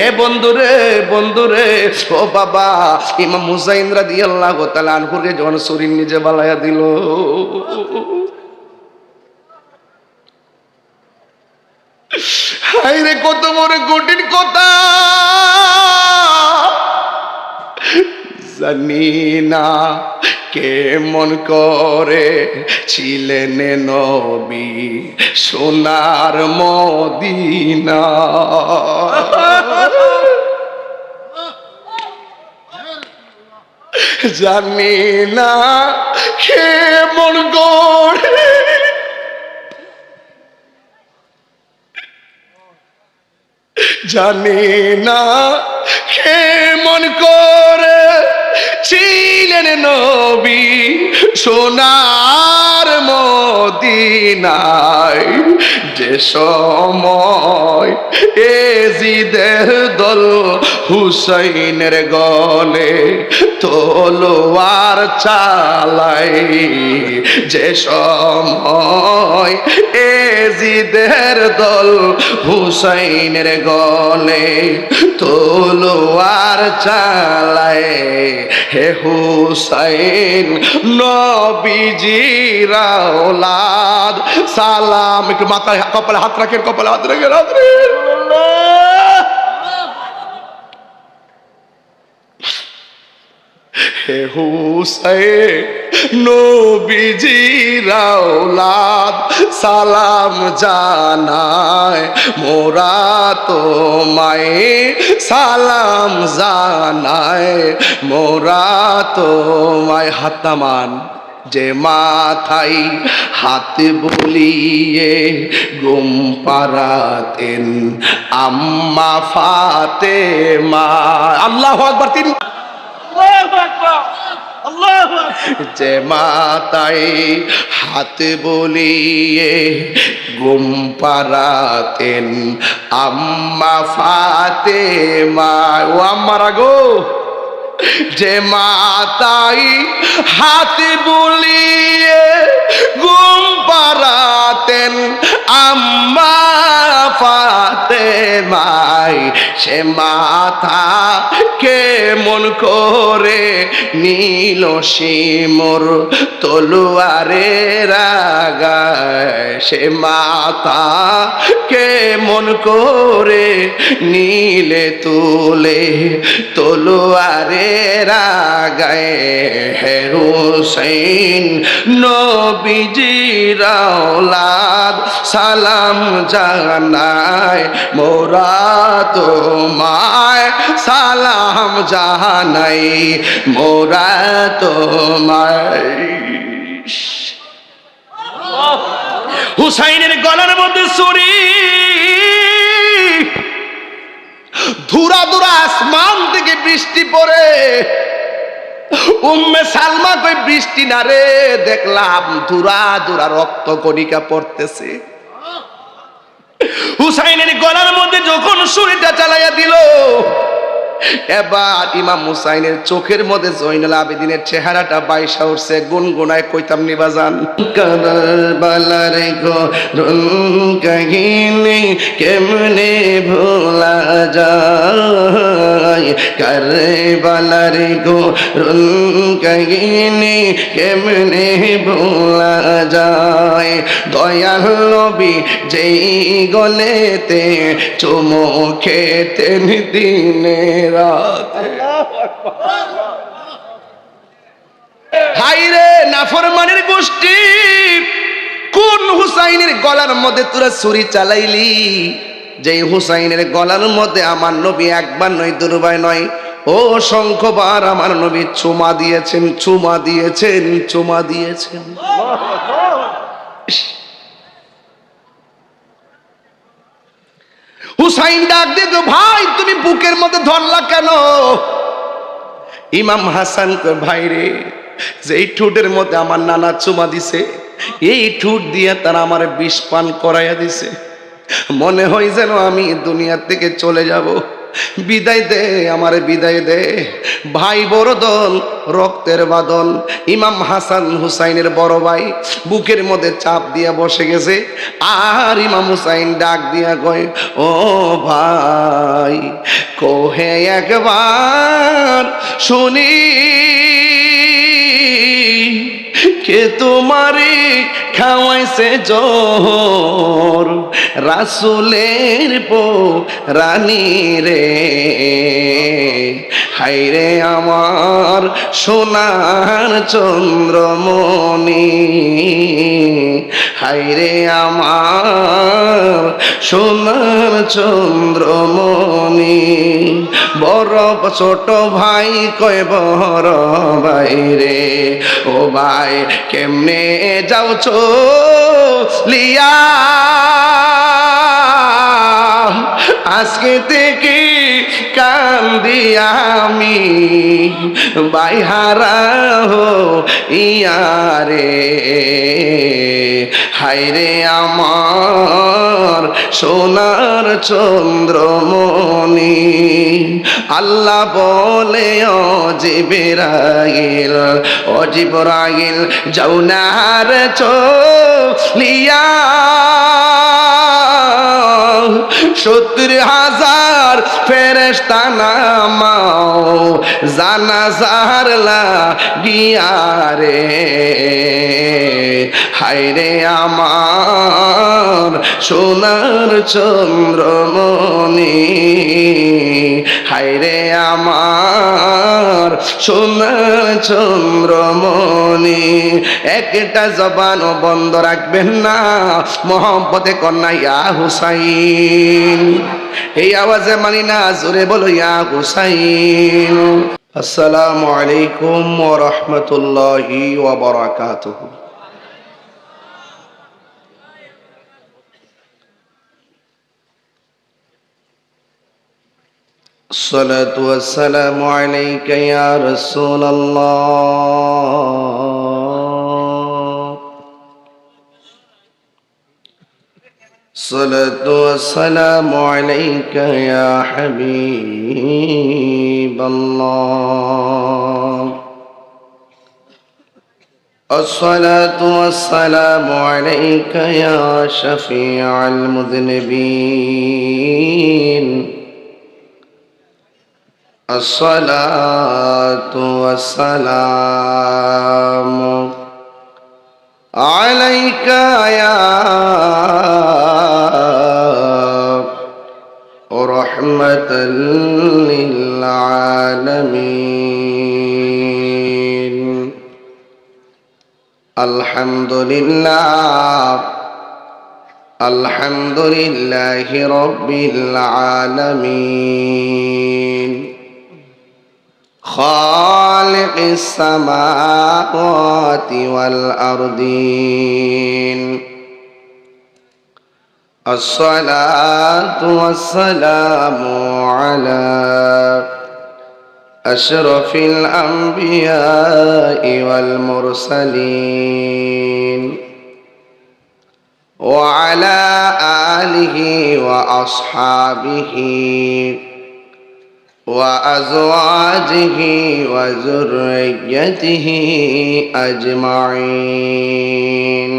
এ বন্ধুরে বন্ধুরে, ও বাবা, ইমাম হুসাইন রাদিয়াল্লাহু তাআলা আনহুকে যখন ছুরি নিজে বালায়া দিল, হায়রে কত বড় কঠিন কথা। জানি না কেমন করে ছিলেন নবী সোনার মদিনা, জানি না কেমন করে জানি না কেমন করে ছিলেন নবী সোনার মদিনায়, যে সময় এজিদের দল হুসাইনের গলে তলোয়ার চালাই, যে সময় এজিদের দল হুসাইনের গলে তলোয়ার চালায়, হে হুসাইন নবীজির আওলাদ সালাম। একটু মাথায় কপালে হাত রাখেন, কপালে হাত রাখেন, হাত রাখেন। হে হুসাইন নবীজির আওলাদ সালাম জানায়, মোরা তোমায় সালাম জানায়, মোরা তোমায়। হাত নামান। যে মাথায় হাত বুলিয়ে ঘুম পাড়াতেন আম্মা ফাতেমা। আল্লাহু আকবার। তিন যে মাতায় হাত বলিয়ে ঘুম পাড়াতেন আম্মা ফাতেমা। ও আম্মারা গো, যে মাতায় হাত বুলিয়ে ঘুম পাড়াতেন আম্মা ফাতেমায়, সে মাথা কেমন করে নীল শিমুর তলোয়ারের আগায়, সে মাথা কেমন করে নীলে তুলে তলোয়ারের আগায়, হে হুসাইন নবীজির আওলাদ সালাম জানায়, মোরা তোমায় সালাম জানাই, মোরা তোমায়। হুসাইনের গলার মধ্যে ছুরি, ধুরা ধুরা আসমান থেকে বৃষ্টি পড়ে। উম্মে সালমা কই বৃষ্টি না রে, দেখলাম ধুরা ধুরা রক্ত কণিকা পড়তেছে। হুসাইনের গলার মধ্যে যখন ছুরিটা চালাইয়া দিল, এবার ইমাম হুসাইনের চোখের মধ্যে জয়নুল আবেদিনের চেহারাটা বাইসা উঠছে। গুনগুনায় কইতাম নি বাজান, কারবালার করুণ কাহিনী কেমনে ভোলা যায়, কারবালার করুণ কাহিনী কেমনে ভোলা যায়, দয়াল নবী যেই গলেতে চুমো খেতেন দিনের রাতে। হাইরে নাফরমানের গোষ্ঠী, কোন হুসাইনের গলার মধ্যে তোরা ছুরি চালাইলি? যে হুসাইনের গলার মধ্যে আমার নবী একবার নয় দুর্বার নয় অসংখ্যবার আমার নবী চুমা দিয়েছেন, চুমা দিয়েছেন, চুমা দিয়েছেন। হুসাইন ডাক দিয়ে, ভাই তুমি বুকের মধ্যে ধরলা কেন? ইমাম হাসান কয়, ভাই রে, যে এই ঠোঁটের মধ্যে আমার নানা চুমা দিছে, এই ঠোঁট দিয়ে তারা আমার বিষ পান করাইয়া দিছে, মনে হয় যেন আমি দুনিয়া থেকে চলে যাব। বিদায় দে, আমারে বিদায় দে। ভাই বড় দল, রক্তের বাদল। ইমাম হাসান হুসাইনের বড় ভাই বুকের মধ্যে চাপ দিয়া বসে গেছে। আর ইমাম হুসাইন ডাক দিয়া কয়, ও ভাই, কোহে একবার শুনি, কে তোমারে খাওয়াইছে জোর, রাসূলের রানী রে। হায়রে আমার সোনার চন্দ্রমণি, হায়রে আমার সোনার চন্দ্রমণি। বড় ছোট ভাই কয় বড় ভাই রে, ও ভাই কেমনে যাও চলিয়া, আজকে থেকে কান্দি আমি, বাইহারা ইয়ারে। হায়রে আমার সোনার চন্দ্রমণি। আল্লাহ বলে, ও জিবরাইল, ও জিবরাইল, যাও না রে চলিয়া, 70,000 ফেরেশতা নামাও জানাজার লাগিয়া রে। হায়রে আমার সোনার চন্দ্রমণি, হায়রে আমার সোনার চন্দ্রমণি। একটা জবানও বন্ধ রাখবেন না, মোহাম্মতে কন্যা ইয়া হুসাইন। এই আওয়াজে মানি না, জোরে বলো ইয়া হুসাইন। আসসালামু আলাইকুম ওয়া রাহমাতুল্লাহি ওয়া বারাকাতুহু। الصلاة والسلام عليك يا رسول الله، الصلاة والسلام عليك يا حبيب الله، الصلاة والسلام عليك يا شفيع المذنبين، الصلاة والسلام عليك يا رحمة للعالمين. الحمد لله، الحمد لله رب العالمين، خالق السماوات والأرضين. الصلاة والسلام على أشرف الأنبياء والمرسلين، وعلى آله وأصحابه وأزواجه وذريته أجمعين،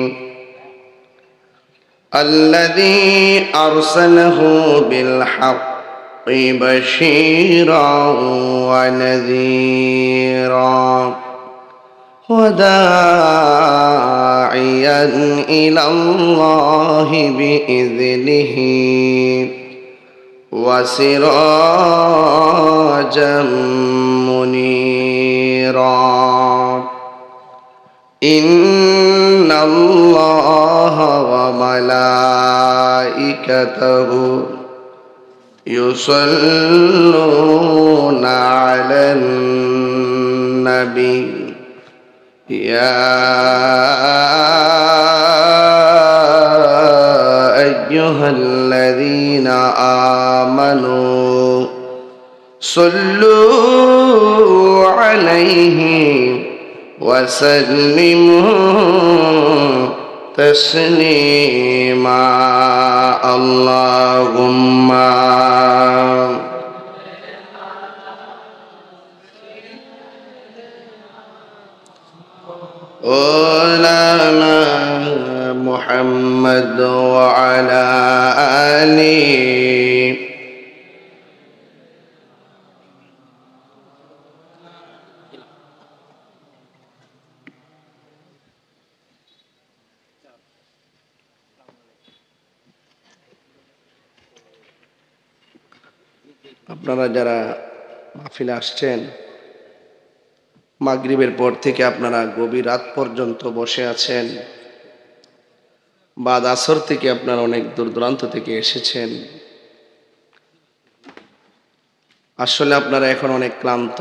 الذي أرسله بالحق بشيرا ونذيرا وداعيا إلى الله بإذنه وسراجا منيرا. إن الله وملائكته يصلون على النبي، يا أيها الذين آمنوا صلوا عليه وسلموا تسليما. اللهم مولانا محمد وعلى آله আপনারা যারা মাহফিলে আসছেন, মাগরিবের পর থেকে আপনারা গভীর রাত পর্যন্ত বসে আছেন, বাদ আসর থেকে আপনারা অনেক দূর দূরান্ত থেকে এসেছেন। আসলে আপনারা এখন অনেক ক্লান্ত,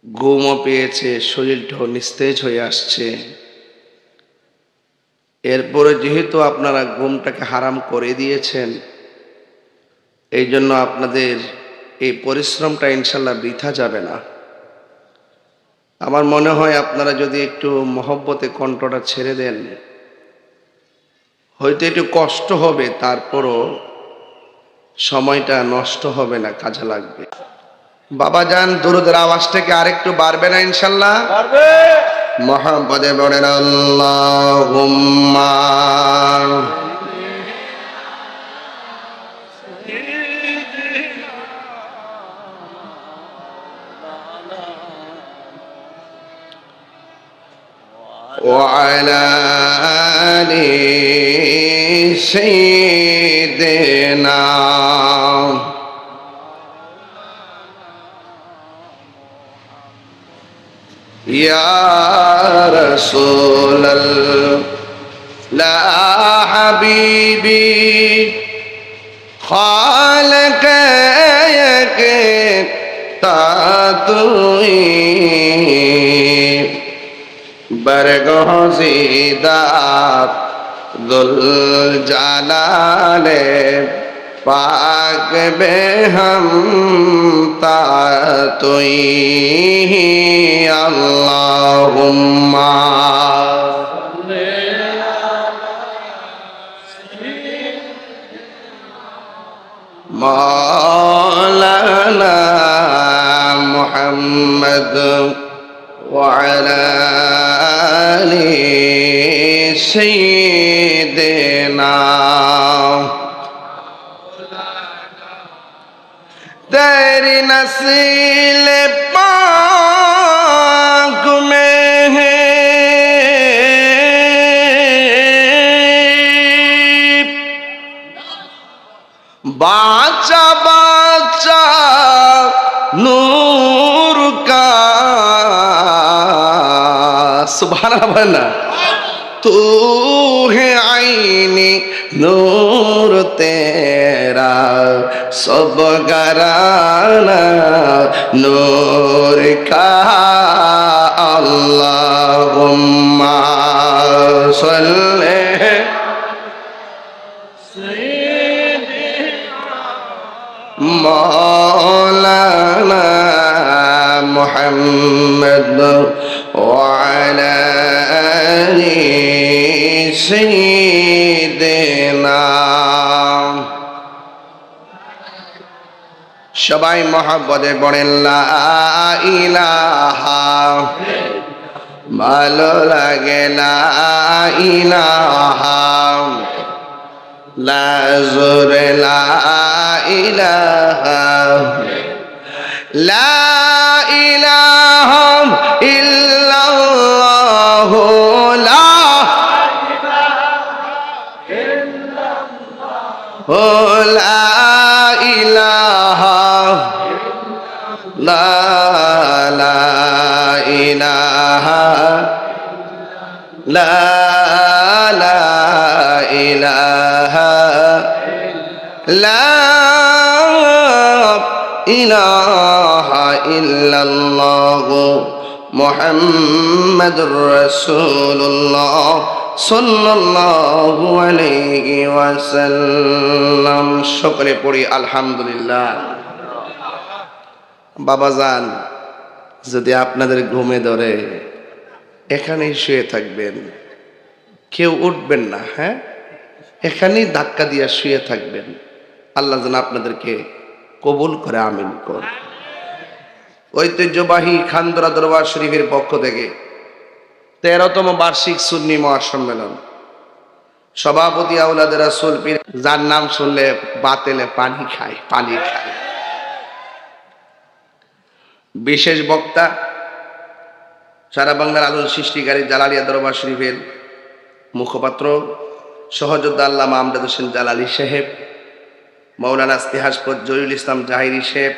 ঘুমও পেয়েছে, শরীরটাও নিস্তেজ হয়ে আসছে। এরপরে যেহেতু আপনারা ঘুমটাকে হারাম করে দিয়েছেন, এই জন্য আপনাদের এই পরিশ্রমটা ইনশাল্লাহ বৃথা যাবে না। আমার মনে হয় আপনারা যদি একটু মহব্বতে কণ্ঠটা ছেড়ে দেন, হয়তো একটু কষ্ট হবে, তারপরও সময়টা নষ্ট হবে না, কাজে লাগবে। বাবা যান, দুরুদের আওয়াজটাকে আরেকটু বাড়বে না ইনশাল্লাহ? বাড়বে। মহব্বতে বলেন আল্লাহুম্মা وعلى آل سيدنا يا رسول الله حبيبي خالق تاتوي बरगोज़ीदार दुल जालाले पाक बे हम तातुई अल्लाहुम्मा मौलाना मुहम्मद وعلى آل سيدنا तेरी नस्ल पाक में है बाचा बाचा नूर का सुभान तू है आईने नूर तेरा सब घराना नूर का अल्लाहुम्मा सल्ले मौलाना मुहम्मद وعلى آل سيدنا সবাই মহব্বতে পড়েন লা ইলাহা ভালো লাগে লা ইলাহা লা জোরে লা ইলাহা লা ইলাহা ইল্লাল্লাহ লা ইলাহা লা ইলাহা লা ইলাহা লা ইলাহা ইল্লাল্লাহ মুহাম্মাদুর রাসূলুল্লাহ সাল্লাল্লাহু আলাইহি ওয়াসাল্লাম। সকলে পড়ি আলহামদুলিল্লাহ। বাবাজান, যদি আপনাদের ঘুমে ধরে এখানেই শুয়ে থাকবেন, কেউ উঠবেন না। হ্যাঁ, এখানেই ধাক্কা দিয়ে শুয়ে থাকবেন। আল্লাহ যেন আপনাদেরকে কবুল করে, আমিন কর। ঐতিহ্যবাহী খানদরা দরবার শরীফের পক্ষ থেকে 13তম বার্ষিক সুন্নি মহাসম্মেলন। সভাপতি আওলাদের রাসূল পীর, যার নাম শুনলে বাতেলে পানি খায়। বিশেষ বক্তা সারা বাংলার আলোর সৃষ্টিকারী জালালিয়া দরবার শরীফের মুখপাত্র সহযোদ্ধা আল্লামা আমজাদ হোসেন জালালি সাহেব, মৌলানা ইতিহাসপদ জহিরুল ইসলাম জাহিরি সাহেব,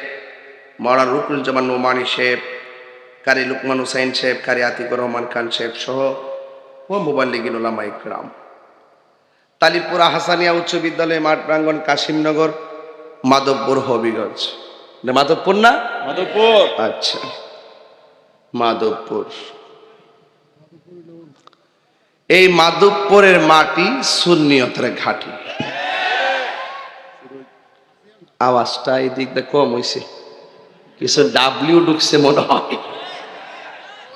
মৌলানা রুকনুজ্জামান নোমানী সাহেব, কারি লুকমান হুসাইন সাহেব, কারি আতিকুর রহমান খান সাহেব সহ ও মুবাল্লিগিন উলামা ইকরাম, তালিপুরা হাসানিয়া উচ্চ বিদ্যালয় মাঠ প্রাঙ্গণ, কাশিমনগর, মাধবপুর, হবিগঞ্জ। মাধবপুর না? মাধবপুর। আচ্ছা, মাধবপুর। এই মাধবপুরের মাটি সুন্নিয়তের ঘাঁটি। আওয়াজটা এই দিক দিয়ে কম হয়েছে, কিছু ডাব্লিউ ঢুকছে মনে হয়।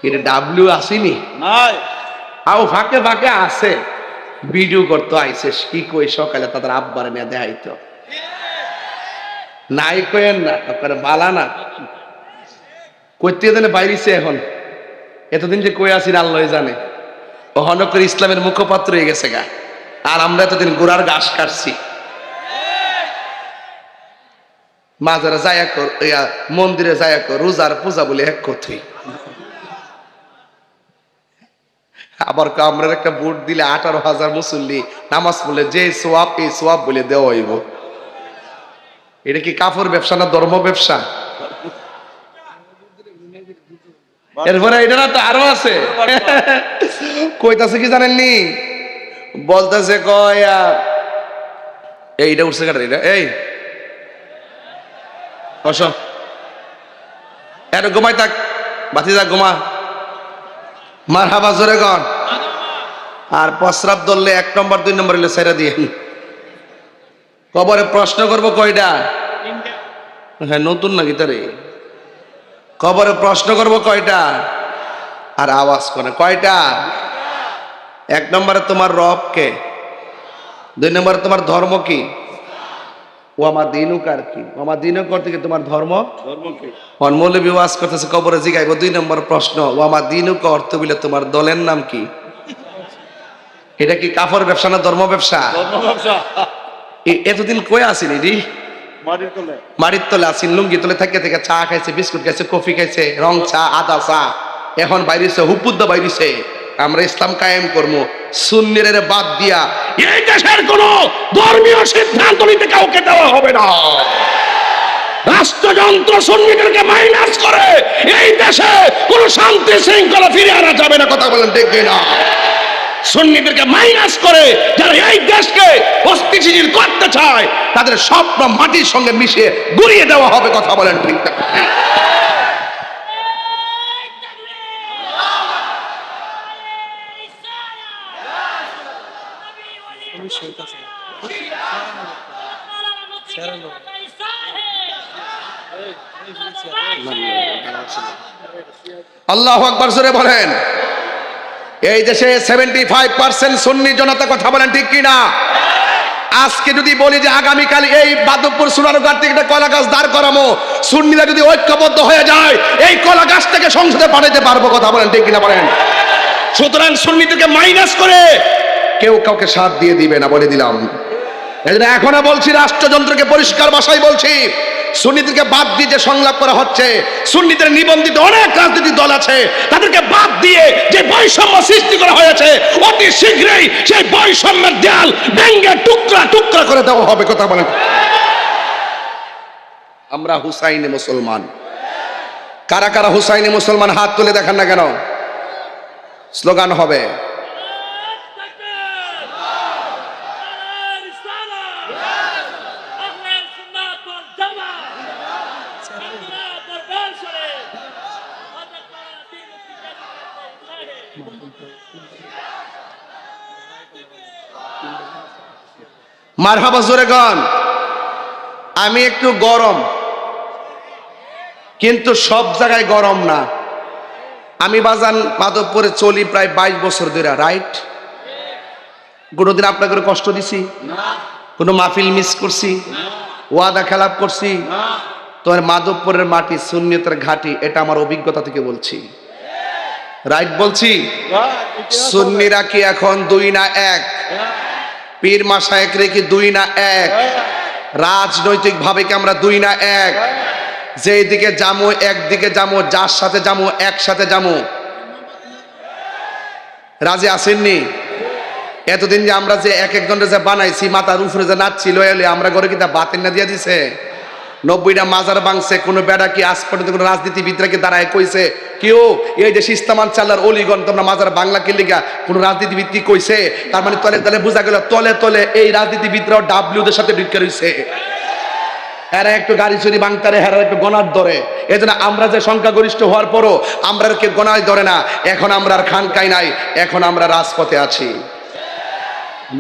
এটা ডাব্লিউ আসেনি, আও ফাঁকে ফাঁকে আছে। ভিডিও করতে আইসে কি কই সকালে তাদের আব্বার নিয়ে দেখাইতো নাই কয়েন না, আপনার বালা না কইতে জানে বাইরেছে। এখন এতদিন যে কই আসি আল্লাহ জানে। হনকর ইসলামের মুখপাত্র হয়ে গেছে গা, আর আমরা এতদিন গোড়ার ঘাস কাটছি। মাজারে যায়া কর, মন্দিরে যায়া কর, রোজার পূজা বলে এক কথাই। আবার আমরা একটা ভোট দিলে 18,000 মুসল্লি নামাজ পড়লে যে সোয়াব, এই সোয়াব বলে দেওয়া হইব। এটা কি কাফর ব্যবসা না ধর্ম ব্যবসা? এরপরে এটা না তো আরো আছে। কইতাছে কি জানেননি, বলতেছে কয়া এইটা উঠছে কাটা, এটা এই বস, এত ঘুমাই থাক, বাতি যা ঘুমা, মার হাবা জোরে গন। আর প্রস্রাব ধরলে 1 নম্বর 2 নম্বর হলে ছেড়ে দিয়ে কবরে প্রশ্ন করবো কয়টা? হ্যাঁ, নতুন নাকি তারে? কবরে প্রশ্ন করবো কয়টা? আর আওয়াজ করে কয়টা? 1 নম্বরে তোমার রব কে, 2 নম্বরে তোমার ধর্ম কি, ও আমার দিনও কার কি, ও আমার দিনও করতে কি তোমার ধর্ম কি। মৌলবী ওয়াজ করতেছে, কবরে জিগাইব 2 নম্বর প্রশ্ন, ও আমার দিনও করতে বলে তোমার দলের নাম কি? এটা কি কাফর ব্যবসা না ধর্ম ব্যবসা? এতদিন কই আসিনি রে, মাটির তলে আসিন, লুঙ্গি তলে থেকে থেকে চা খাইছে, বিস্কুট খাইছে, কফি খাইছে, রং চা, আদা চা। এখন বাইরেছে হুপুদ্দা বাইরেছে, আমরা ইসলাম কায়েম করবো সুন্নির বাদ দিয়া। এই দেশের কোন ধর্মীয় সিদ্ধান্ত নিতে কাউকে দেওয়া হবে না। রাষ্ট্রযন্ত্র সুন্নিদেরকে মাইনাস করে এই দেশে কোন শান্তি শৃঙ্খলা ফিরে আনা যাবে না। কথা বলেন ঠিক না? সুন্নিদেরকে মাইনাস করে যারা এই দেশকে অস্থিতিশীল করতে চায়, তাদের স্বপ্ন মাটির সঙ্গে মিশিয়ে গুড়িয়ে দেওয়া হবে। কথা বলেন ঠিক না? আল্লাহু আকবার জোরে বলেন। এই দেশে 75% সুন্নি জনতা। কথা বলেন ঠিক কিনা? আজকে যদি বলি যে আগামীকাল এই মাধবপুর সোনারগাঁ থেকে একটা কলা গাছ দাঁড় করামো, সুন্নিরা যদি ঐক্যবদ্ধ হয়ে যায়, এই কলা গাছ থেকে সংসদে পাঠাতে পারবো। কথা বলেন ঠিক কিনা বলেন? সুতরাং সুন্নিদেরকে মাইনাস করে কেউ কাউকে সাথ দিয়ে দিবে না, বলে দিলাম। এখনো বলছি, রাষ্ট্রযন্ত্রকে পরিষ্কার ভাষায় বলছি, সুন্নিদেরকে বাদ দিয়ে যে সংলাপ করা হচ্ছে, সুন্নিদের নিবন্ধিত অনেক রাজনৈতিক দল আছে, তাদেরকে বাদ দিয়ে যে বৈষম্য সৃষ্টি করা হয়েছে, অতি শীঘ্রই সেই বৈষম্যের দেয়াল ভেঙে টুকরা টুকরা করে দেওয়া হবে। কথা বলেন। আমরা হুসাইনি মুসলমান। কারা কারা হুসাইনি মুসলমান হাত তুলে দেখান না কেন? স্লোগান হবে। মারহাবা জোরে গান। আমি একটু গরম, কিন্তু সব জায়গায় গরম না। আমি বাজান মাধবপুরে চলি প্রায় 22 বছর ধরে, রাইট? কোনোদিন আপনাকে কষ্ট দিছি? কোনো মাহফিল মিস করছি? ওয়াদা খেলাপ করছি? তোমার মাধবপুরের মাটি সুন্নিয়তের ঘাঁটি, এটা আমার অভিজ্ঞতা থেকে বলছি। রাইট বলছি? সুন্নিরা কি এখন দুই না এক? পীর মাশায়েখরা কি দুই না এক? রাজনৈতিক ভাবে কি আমরা দুই না এক? যেই দিকে যামু একদিকে যামু, যার সাথে যামু একসাথে যামু। রাজি আসেননি? এতদিন যে আমরা যে এক একজনের যে বানাইছি, মাথার উপরে যে নাচছিল, এলে আমরা ঘরে কি তা বাতিল না দিয়া দিছে? 90টা মাজার ভাঙছে, কোনো বেড়া কি আজ পর্যন্ত কোনো রাজনীতিবিদরা কি দাঁড়ায় কইছে কেউ এই দেশে ইসলামান চাল্লার অলিগণ তোমরা মাজার বাংলা কে লিগা কোনো রাজনীতিবিদ কি কইছে? তার মানে তলে তলে বোঝা গেল, তলে তলে এই রাজনীতিবিদরাও ডাব্লিউদের সাথে ঢুকে রইছে। এরা একটু গাড়ি চুরি বাংতারে, হেরা একটু গণার ধরে। এই জন্য আমরা যে সংখ্যাগরিষ্ঠ হওয়ার পরও আমরা কেউ গণায় ধরে না। এখন আমরা আর খানকাই নাই, এখন আমরা রাজপথে আছি।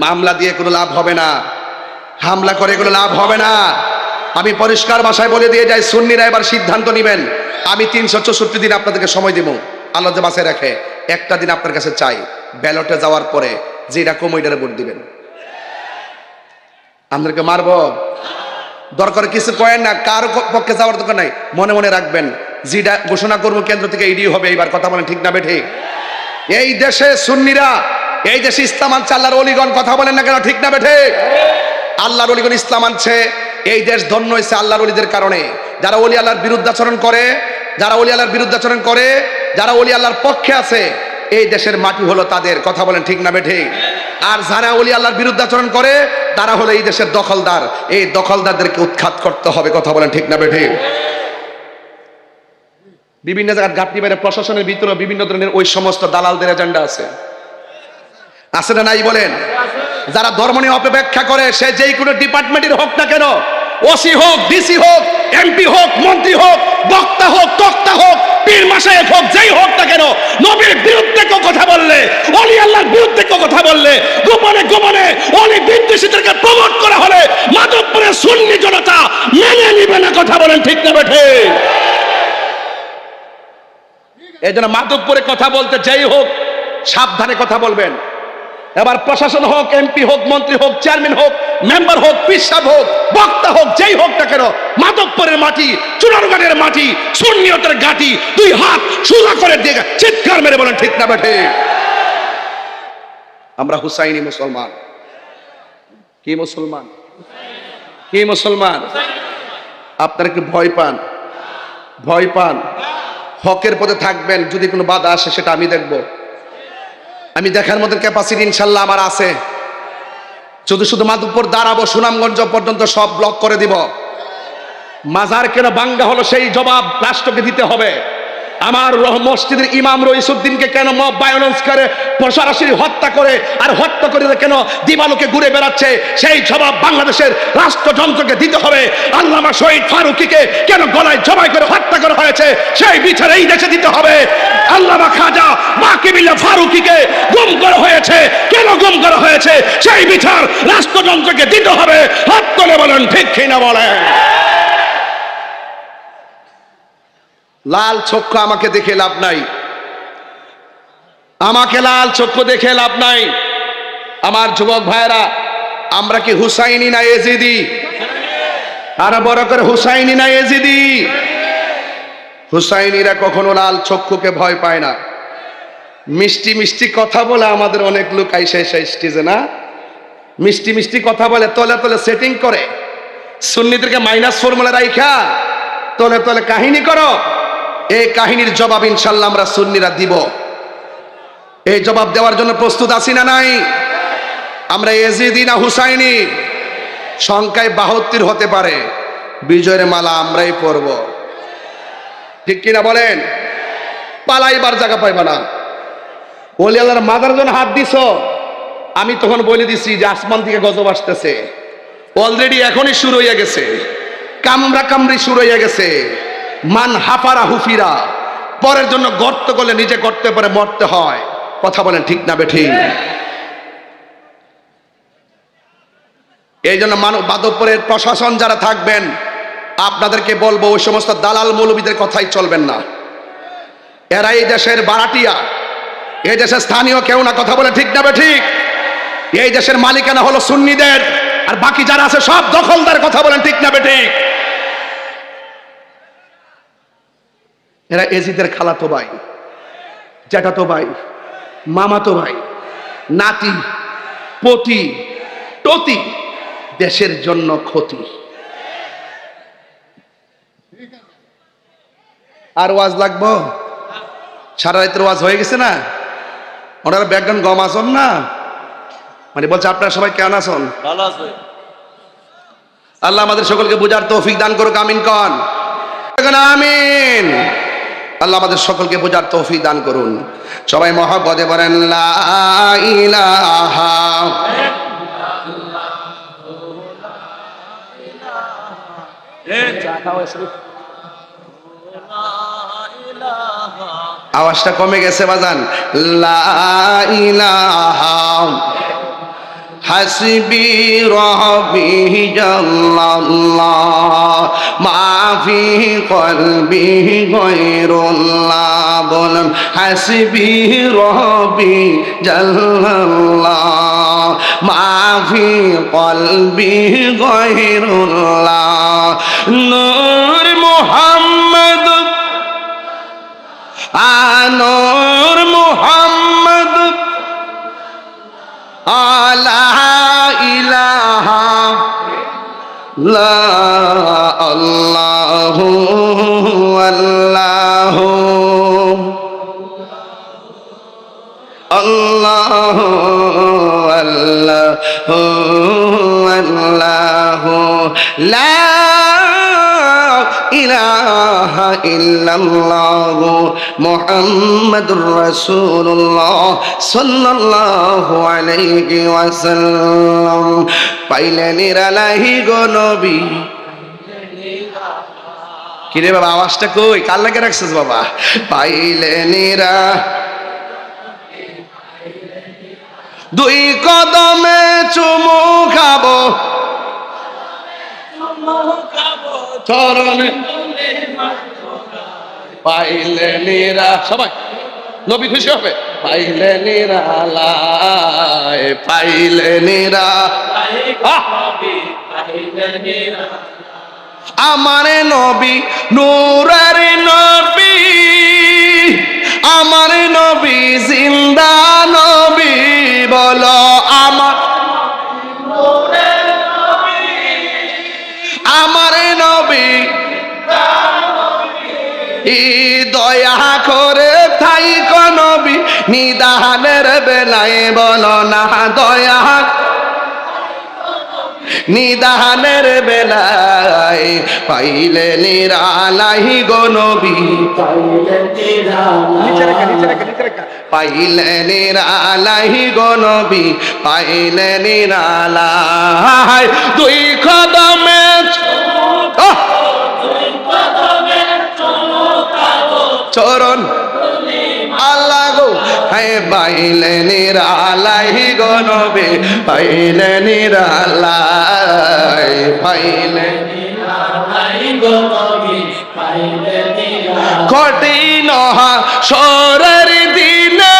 মামলা দিয়ে কোনো লাভ হবে না, হামলা করে কোনো লাভ হবে না। আমি পরিষ্কার ভাষায় বলে দিয়ে যাই, সুন্নিরা এবার সিদ্ধান্ত নেবেন। আমি 364 দিন আপনাদেরকে সময় দেব, আল্লাহ যে বাঁচায় রাখে। একটা দিন আপনার কাছে চাই, ব্যালটে যাওয়ার পরে যেটা কম ওইটারে ভোট দিবেন। আমাদেরকে মারবো দরকার কিছু কয়েন না, কার পক্ষে যাওয়ার দরকার নাই, মনে মনে রাখবেন যেটা ঘোষণা করবো কেন্দ্র থেকে ইডি হবে। এইবার কথা বলেন ঠিক না বেঠিক? এই দেশে সুন্নিরা, এই দেশে ইসলাম আনছে আল্লাহর অলিগণ, কথা বলেন না কেন, ঠিক না বেঠিক? আল্লাহর অলিগণ ইসলাম আনছে, এই দেশ ধন্য হয়েছে আল্লাহর অলিদের কারণে। যারা অলি আল্লাহর বিরুদ্ধাচরণ করে, যারা অলি আল্লাহর বিরুদ্ধাচরণ করে, যারা অলি আল্লাহর পক্ষে আছে, এই দেশের মাটি হলো তাদের, কথা বলেন ঠিক না বেঠিক? আর যারা অলি আল্লাহর বিরুদ্ধাচরণ করে তারা হলো এই দেশের দখলদার। এই দখলদারদেরকে উৎখাত করতে হবে, কথা বলেন ঠিক না বেঠিক? বিভিন্ন জায়গায় ঘাটতি বাইরে প্রশাসনের ভিতরে বিভিন্ন ধরনের ওই সমস্ত দালালদের এজেন্ডা আছে, আছে না নাই বলেন? যারা ধর্ম নিয়ে অপব্যাখ্যা করে, সে যেই কোনো ডিপার্টমেন্টের হোক না কেন, ওসি হোক, ডিসি হোক, এমপি হোক, মন্ত্রী হোক, বক্তা হোক, তক্তা হোক, পীর মাশায়েখ হোক, যেই হোক না কেন, নবীর বিরুদ্ধে কেউ কথা বললে, ওলি আল্লাহর বিরুদ্ধে কেউ কথা বললে, গোপনে গোপনে ওলি বিদ্বেষীদেরকে প্রমোট করা হলে মাধবপুরের সুন্নি জনতা মেনে নিবে না, কথা বলেন ঠিক না বেঠে? এই জন্য মাধবপুরে কথা বলতে যেই হোক সাবধানে কথা বলবেন। এবার প্রশাসন হোক, এমপি হোক, মন্ত্রী হোক, চেয়ারম্যান হোক, মেম্বার হোক, পীর সাহেব হোক, বক্তা হোক, যেই হোক না কেন, মাধবপুরের মাটি, চুনারুঘাটের মাটি, সুন্নিয়তের ঘাটি, দুই হাত সোজা করে দিয়ে চিৎকার মেরে বলেন ঠিক না বেঠে? আমরা হুসাইনি মুসলমান। কি মুসলমান? কি মুসলমান? আপনারা কি ভয় পান? ভয় পান? হকের পথে থাকবেন, যদি কোনো বাধা আসে সেটা আমি দেখব। আমি দেখার মতো ক্যাপাসিটি ইনশাল্লাহ আমার আছে। শুধু শুধু মাধবপুর দাঁড়াবো, সুনামগঞ্জ পর্যন্ত সব ব্লক করে দিব। মাজার কেন ভাঙ্গা হলো সেই জবাব রাষ্ট্রকে দিতে হবে। আমার মসজিদের ইমাম রইসুদ্দিনকে কেন মব ভায়োলেন্স করে সরাসরি হত্যা করে, আর হত্যা করে কেন দিবালোকে ঘুরে বেড়াচ্ছে, সেই জবাব বাংলাদেশের রাষ্ট্রযন্ত্রকে দিতে হবে। আল্লামা শহীদ ফারুকীকে কেন গলায় জবাই করে হত্যা করা হয়েছে, সেই বিচার এই দেশে দিতে হবে। আল্লামা খাজা বাকিবিল্লাহ ফারুকীকে গুম করা হয়েছে, কেন গুম করা হয়েছে, সেই বিচার রাষ্ট্রযন্ত্রকে দিতে হবে। হাত তুলে বলেন ঠিক কিনা বলেন? লাল চক্ষু আমাকে দেখে লাভ নাই, আমাকে লাল চক্ষু দেখে লাভ নাই। আমার যুবক ভাইরা, আমরা কি হুসাইনি না এজিদি? আরো বড় করে, হুসাইনি না এজিদি? হুসাইনিরা কখনো লাল চক্ষুকে ভয় পায় না। মিষ্টি মিষ্টি কথা বলে আমাদের অনেক লোক আইসা স্টেজে না, মিষ্টি মিষ্টি কথা বলে, তলে তলে সেটিং করে, সুন্নিদেরকে মাইনাস ফর্মুলা রাইখা তলে তলে কাহিনী করো। এই কাহিনীর জবাব ইনশাল্লাহ আমরা সুন্নিরা দিব। এই জবাব দেওয়ার জন্য প্রস্তুত আছি না নাই? আমরা এজিদি না হুসাইনি? সংখ্যায় 72 হতে পারে, বিজয়ের মালা আমরাই পরব, ঠিক কিনা বলেন? পালাইবার জায়গা পাইবা না। ওলি আল্লাহর মাজার জন্য হাত দিছ, আমি তখন বলে দিছি যে আসমান থেকে গজব আসতেছে। অলরেডি এখনই শুরু হয়ে গেছে, কামরা কামরি শুরু হয়ে গেছে। মান হাফারা হুফিরা, পরের জন্য গর্ত করলে নিজে গর্তে পরে মরতে হয়, কথা বলেন ঠিক না বেঠিক? এই জন্য মাধবপুরের প্রশাসন যারা থাকবেন, আপনাদেরকে বলবো ওই সমস্ত দালাল মৌলবীদের কথাই চলবেন না। এরা এই দেশের বারাটিয়া, এই দেশের স্থানীয় কেউ না, কথা বলে ঠিক না বেঠিক? এই দেশের মালিকানা হলো সুন্নিদের, আর বাকি যারা আছে সব দখলদার, কথা বলেন ঠিক না বেঠিক? এরা এজিদের খালাতো ভাই, জ্যাঠাতো ভাই, মামাতো ভাই, নাতি, পতি, টতি, দেশের জন্য ক্ষতি। আর ওয়াজ লাগবো? সারা রাতের ওয়াজ হয়ে গেছে না? ওনারা ব্যাকগ্রাউন্ড গম আসন না, মানে বলছে আপনারা সবাই কেমন আছেন? ভালো আছে। আল্লাহ আমাদের সকলকে বুঝার তৌফিক দান করুক, আমিন কন। আমিন। আল্লাহ আমাদের সকলকে বুঝার তৌফিক দান করুন। সবাই মহব্বতে বলেন লা ইলাহা। আওয়াজটা কমে গেছে বাজান। লা ইলাহা হাসবি রব্বি জাল্লাল্লাহ মাফি কলবি গায়রুল্লাহ। বলেন হাসবি রব্বি জাল্লাল্লাহ মাফি কলবি গায়রুল্লাহ। নূর মুহাম্মদ নূর মুহাম্মদ লা ইলাহা লা আল্লাহু আল্লাহু আল্লাহু আল্লাহু আল্লাহু লা ইলাহা ইল্লাল্লাহু মুহাম্মাদুর রাসূলুল্লাহ সাল্লাল্লাহু আলাইহি ওয়াসাল্লাম। পাইলে নিরালাহি গো নবী। কিরে বাবা আওয়াজটা কই? কার লাগে রাখছিস বাবা? পাইলে নিরা দুই কদমে চুমু খাবো চরণে পাইলে নিরা। সবাই নবী খুশি হবে। পাইলে নিরালায় পাইলে নিরা আমার নবী নূরের নবী আমার নবী জিন্দা নবী। বলো আমার আমার নবী দয়া করে থাইক নবী নিদানের বেলায়। বলো না দয়া নিদানের বেলায় পাইলে নিরালাহি গো নবী পাইলে নিরালাহি গো নবী পাইলে নিরালায় দুই কদমে চরণ আল্লাহ গো হ্যাঁ পাইলে নিরালাহি গো নবী পাইলে নিরালাই পাইলে কঠিন হাসরের দিনে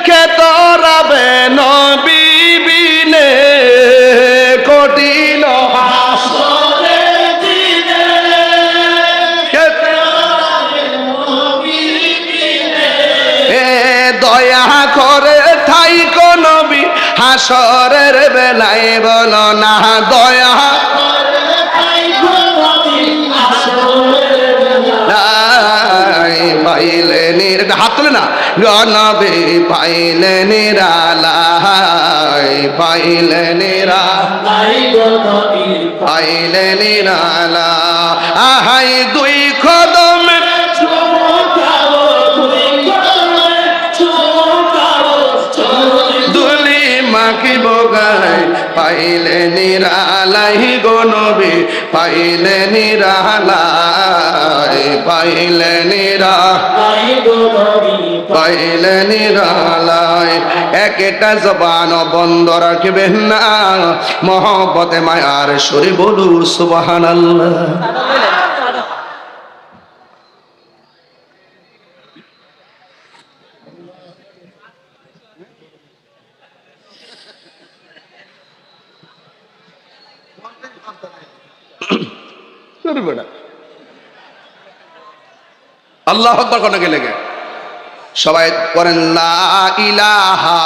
কে তোরাবে নবী বিনে। কঠিন হাসরের দিনে কে তোরাবে নবী বিনে। দয়া করে থাইক নবী হাসরের বেলায়। বলো না দয়া পাইলে নির হাত তুলে না নবী পাইলে নিরালায় পাইলে নিরা পাইলে নিরালা। আহাই দুই কদমে দুলি মাখি বগাই পাইলে নিরালাই গো নবী পাইলে নিরালাই পাইলে নিরা পাইলে নিরালাই। একটা জবান বন্ধ রাখবেন না মহব্বতে মায়ার সুরে বলু সুবহানাল্লাহ। আল্লাহ আকবার কোন গেলে সবাই করেন লা ইলাহা।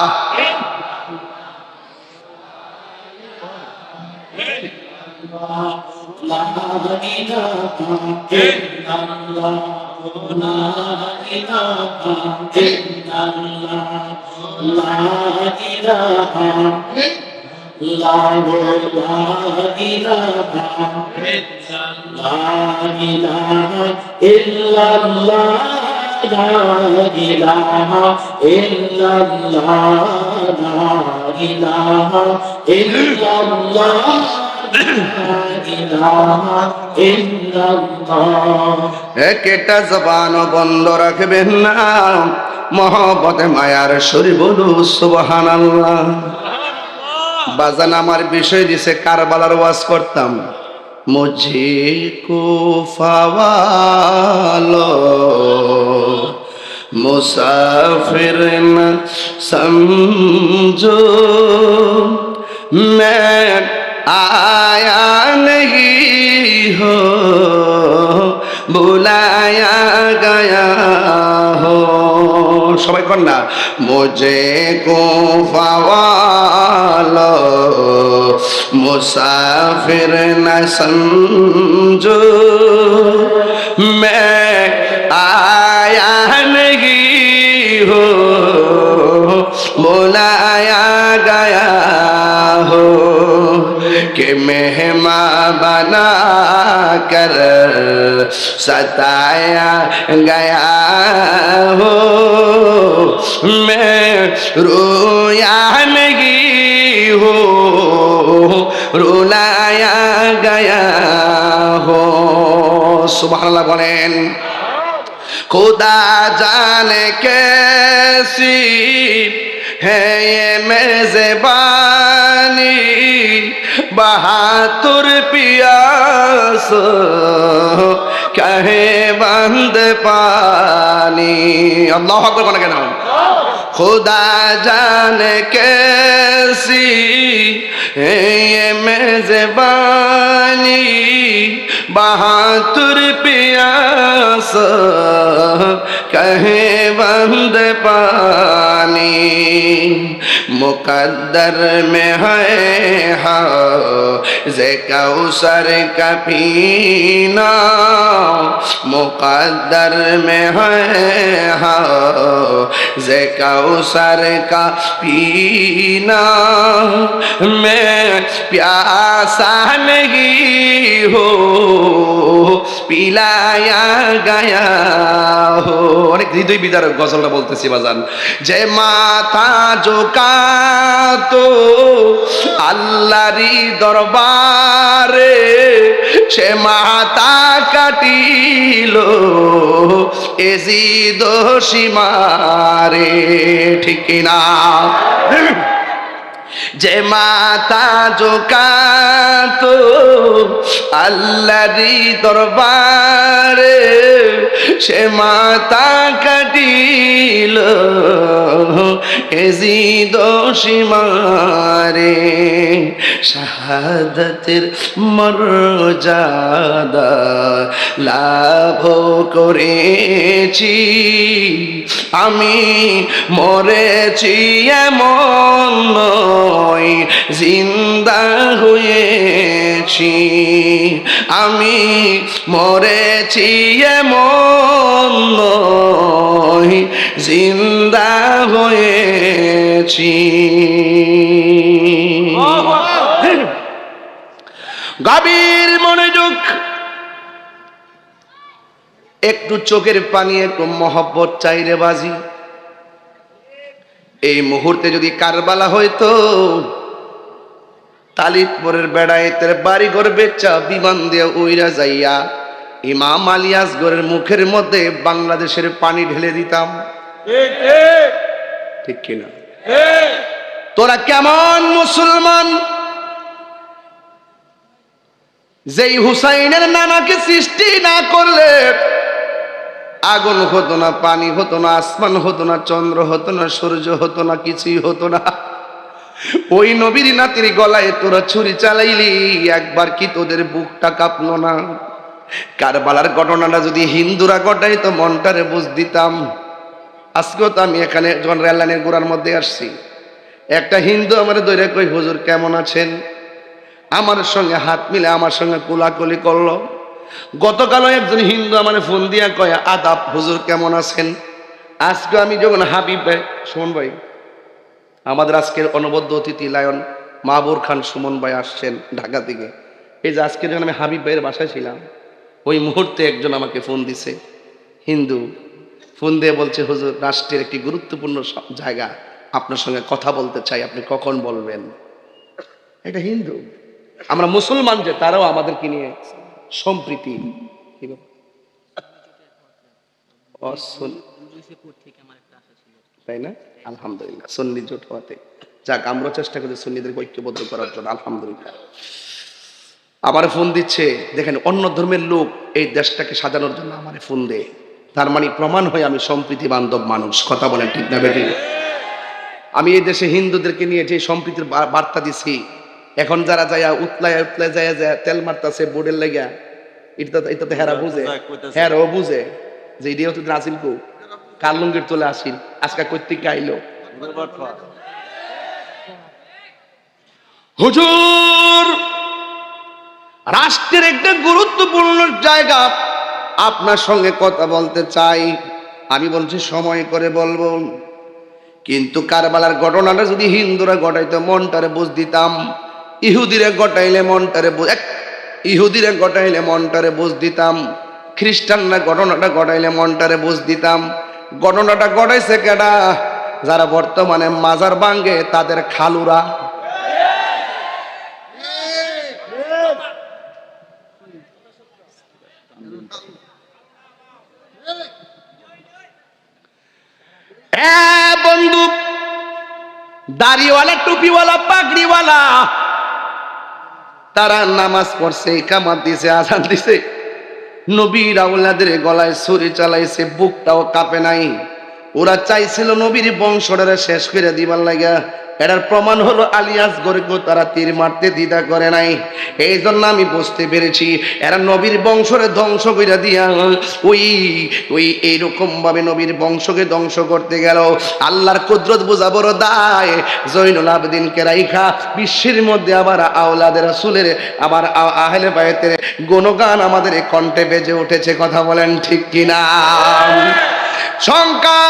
একটা জবান বন্ধ রাখবেন না, মহব্বতে মায়ার শরী বলু সুবহানাল্লাহ। বাজান আমার বিষয় দিছে কারবালার ওয়াজ করতাম। মুঝে কো ফাওয়ালো মুসাফির না সমঝো, मैं आया नहीं हो बुलाया गया हो। সবাই কর না, মুঝে কো ফাওয়ালো মুসাফির না সমঝো, मैं आया नहीं हो बुलाया गया हो, कि मेहमान बना कर सताया गया हो, मैं रोया नहीं हो रुलाया गया हो। सुबहानाल्लाह बोलेन। खुदा जाने कैसी है ये मेज़बानी, बहादुर पियास कहे बंद पानी। अल्लाह अकबर बोला क्या नाम। खुदा जाने कैसी है ये मेज़बानी, बहादुर पियास कहे बंद पानी, मुकद्दर में है हौज़े कौसर का पीना, मुकद्दर में है हौज़े कौसर का पीना, मैं प्यासा नहीं हो पिलाया गया हो। অনেক হৃদয় বিদারক গজলটা বলতেছি বাজান। যে মাথা ঝোঁকাতো আল্লাহরি দরবারে, সে মাথা কাটিল এজিদ সীমারে। ঠিক কিনা? যে মাথা ঝোঁকাতো আল্লাহরি দরবারে, সে মাথা কাটিল এজিদ সীমারে। শাহাদাতের মর্যাদা লাভ করেছি, আমি মরেছি এমন নয়, জিন্দা হয়েছি। আমি মরেছি এমন নয়, জিন্দা হয়েছি। গভীর মনোযোগ, একটু চোখের পানি, একটু মহব্বত চাইরে বাজি। এই মুহূর্তে যদি কারবালা হইতো, তালিবপুরের বেড়াইতের বাড়ি ঘর বেচা বিমান দিয়ে উইরা যাইয়া ইমাম আলী আসগরের মুখের মধ্যে বাংলাদেশের পানি ঢেলে দিতাম। ঠিক কিনা? তোরা কেমন মুসলমান, যেই হুসাইনের নানাকে সৃষ্টি না করলে আগুন হতো না, পানি হতো না, আসমান হতো না, চন্দ্র হতো না, সূর্য হতো না, কিছুই হতো না। ওই নবীর নাতির গলায় তোরা ছুরি চালাইলি, একবার কি তোদের বুকটা কাঁপলো না? কারবালার ঘটনাটা যদি হিন্দুরা ঘটাই তো মনটারে বুঝ দিতাম। আজকেও তো আমি এখানে যখন রেললাইনের গোড়ার মধ্যে আসছি, একটা হিন্দু আমার দৈরে কই, হুজুর কেমন আছেন? আমার সঙ্গে হাত মিলে আমার সঙ্গে কোলাকুলি করলো। গতকালও একজন হিন্দু আমার ফোন দিয়া কয়, আদাব হুজুর কেমন আছেন? আজকে আমি যখন হাবিব ভাই, সুমন ভাই, আমাদের আজকের অনবদ্য অতিথি লায়ন মাহবুর খান সুমন ভাই আসছেন ঢাকা থেকে। এই যে আজকে যখন আমি হাবিব ভাইয়ের বাসায় ছিলাম, ওই মুহূর্তে একজন আমাকে ফোন দিছে, হিন্দু, ফোন দিয়ে বলছে, হুজুর রাষ্ট্রের একটি গুরুত্বপূর্ণ জায়গা, আপনার সঙ্গে কথা বলতে চাই, আপনি কখন বলবেন? এটা হিন্দু। আমরা মুসলমান যে, তারাও আমাদেরকে নিয়ে সম্প্রীতি। তাই না? আলহামদুলিল্লাহ, সুন্নি জোট হওয়াতে যাক, আমরা চেষ্টা করি সুন্নিদেরকে ঐক্যবদ্ধ করার জন্য। আলহামদুলিল্লাহ। আমার ফোন দিচ্ছে, দেখেন অন্য ধর্মের লোক এই দেশটাকে সাজানোর জন্য আমার ফোন দেয়, তার মানে প্রমাণ হয় আমি সম্প্রীতি বান্ধব মানুষ। কথা বলেন ঠিক না বেঠিক? আমি এই দেশে হিন্দুদেরকে নিয়ে যে সম্প্রীতির বার্তা দিছি, এখন যারা যায় উতলায় উতলায় যায় যায় তেল মারতাছে বোর্ডের লেগা, এটাতে হেরা বুঝে, হেরাও বুঝে যে ইডিও তো আসিল কো কার লুঙ্গির তোলে আসিল, আজকে কর্তৃক আইলো। হুজুর রাষ্ট্রের একটা গুরুত্বপূর্ণ জায়গা, আপনার সঙ্গে কথা বলতে চাই। আমি বলছি সময় করে বলবো, কিন্তু কারবালার ঘটনাটা যদি হিন্দুরা ঘটাইতো মনটারে বুঝ দিতাম, ইহুদিরে ঘটাইলে মনটারে ইহুদিরে ঘটাইলে মনটারে বুঝ দিতাম, খ্রিস্টানরা ঘটনাটা ঘটাইলে মনটারে বুঝ দিতাম। ঘটনাটা ঘটাইছে কেডা? যারা বর্তমানে মাজার ভাঙ্গে তাদের খালুরা। বন্ধু, দাড়িওয়ালা টুপিওয়ালা পাগড়িওয়ালা তারা নামাজ পড়ছে, ইকামত দিছে, আজান দিছে, নবীর আওলাদের গলায় ছুরি চালাইছে, বুকটাও কাঁপে নাই। ওরা চাইছিল নবীর বংশটারে শেষ করে দিবার লাগা। এটার প্রমাণ হলো আলিয়াস গরিকে তারা তীর মারতে দ্বিধা করে নাই। এই জন্য আমি বুঝতে পেরেছি এরা নবীর বংশরে ধ্বংস করে দিয়া ওই এইরকম ভাবে নবীর বংশকে ধ্বংস করতে গেল। আল্লাহর কুদরত বোঝা বড় দায়। জৈনুল আবেদিনকে রাইখা বিশ্বের মধ্যে আবার আওলাদে রাসূলের, আবার আহলে বায়তের গুণগান আমাদের কণ্ঠে বেজে উঠেছে। কথা বলেন ঠিক কিনা? সংখ্যা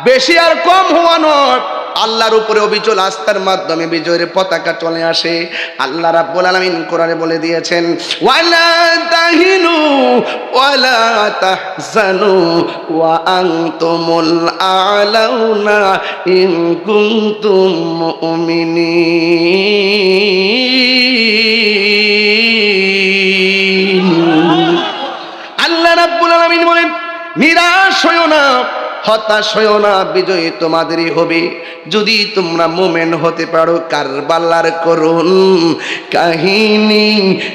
বেশি আর কম হওয়া নয়, আল্লাহর উপরে অবিচল আস্থার মাধ্যমে বিজয়ের পতাকা চলে আসে। আল্লাহ রাব্বুল আলামিন কোরআনে বলে দিয়েছেন, ওয়ালা তাহিনু ওয়ালা তাহজানু ওয়া আনতুমুল আ'লাউনা ইন কুনতুম মুমিনিন। আল্লাহ রাব্বুল আলামিন বলেন, নিরাশ হইও না, হতাশ হইও না, বিজয়ী তোমাদেরই হবে যদি তোমরা মোমেন হতে পারো। কারবালার করুন কাহিনী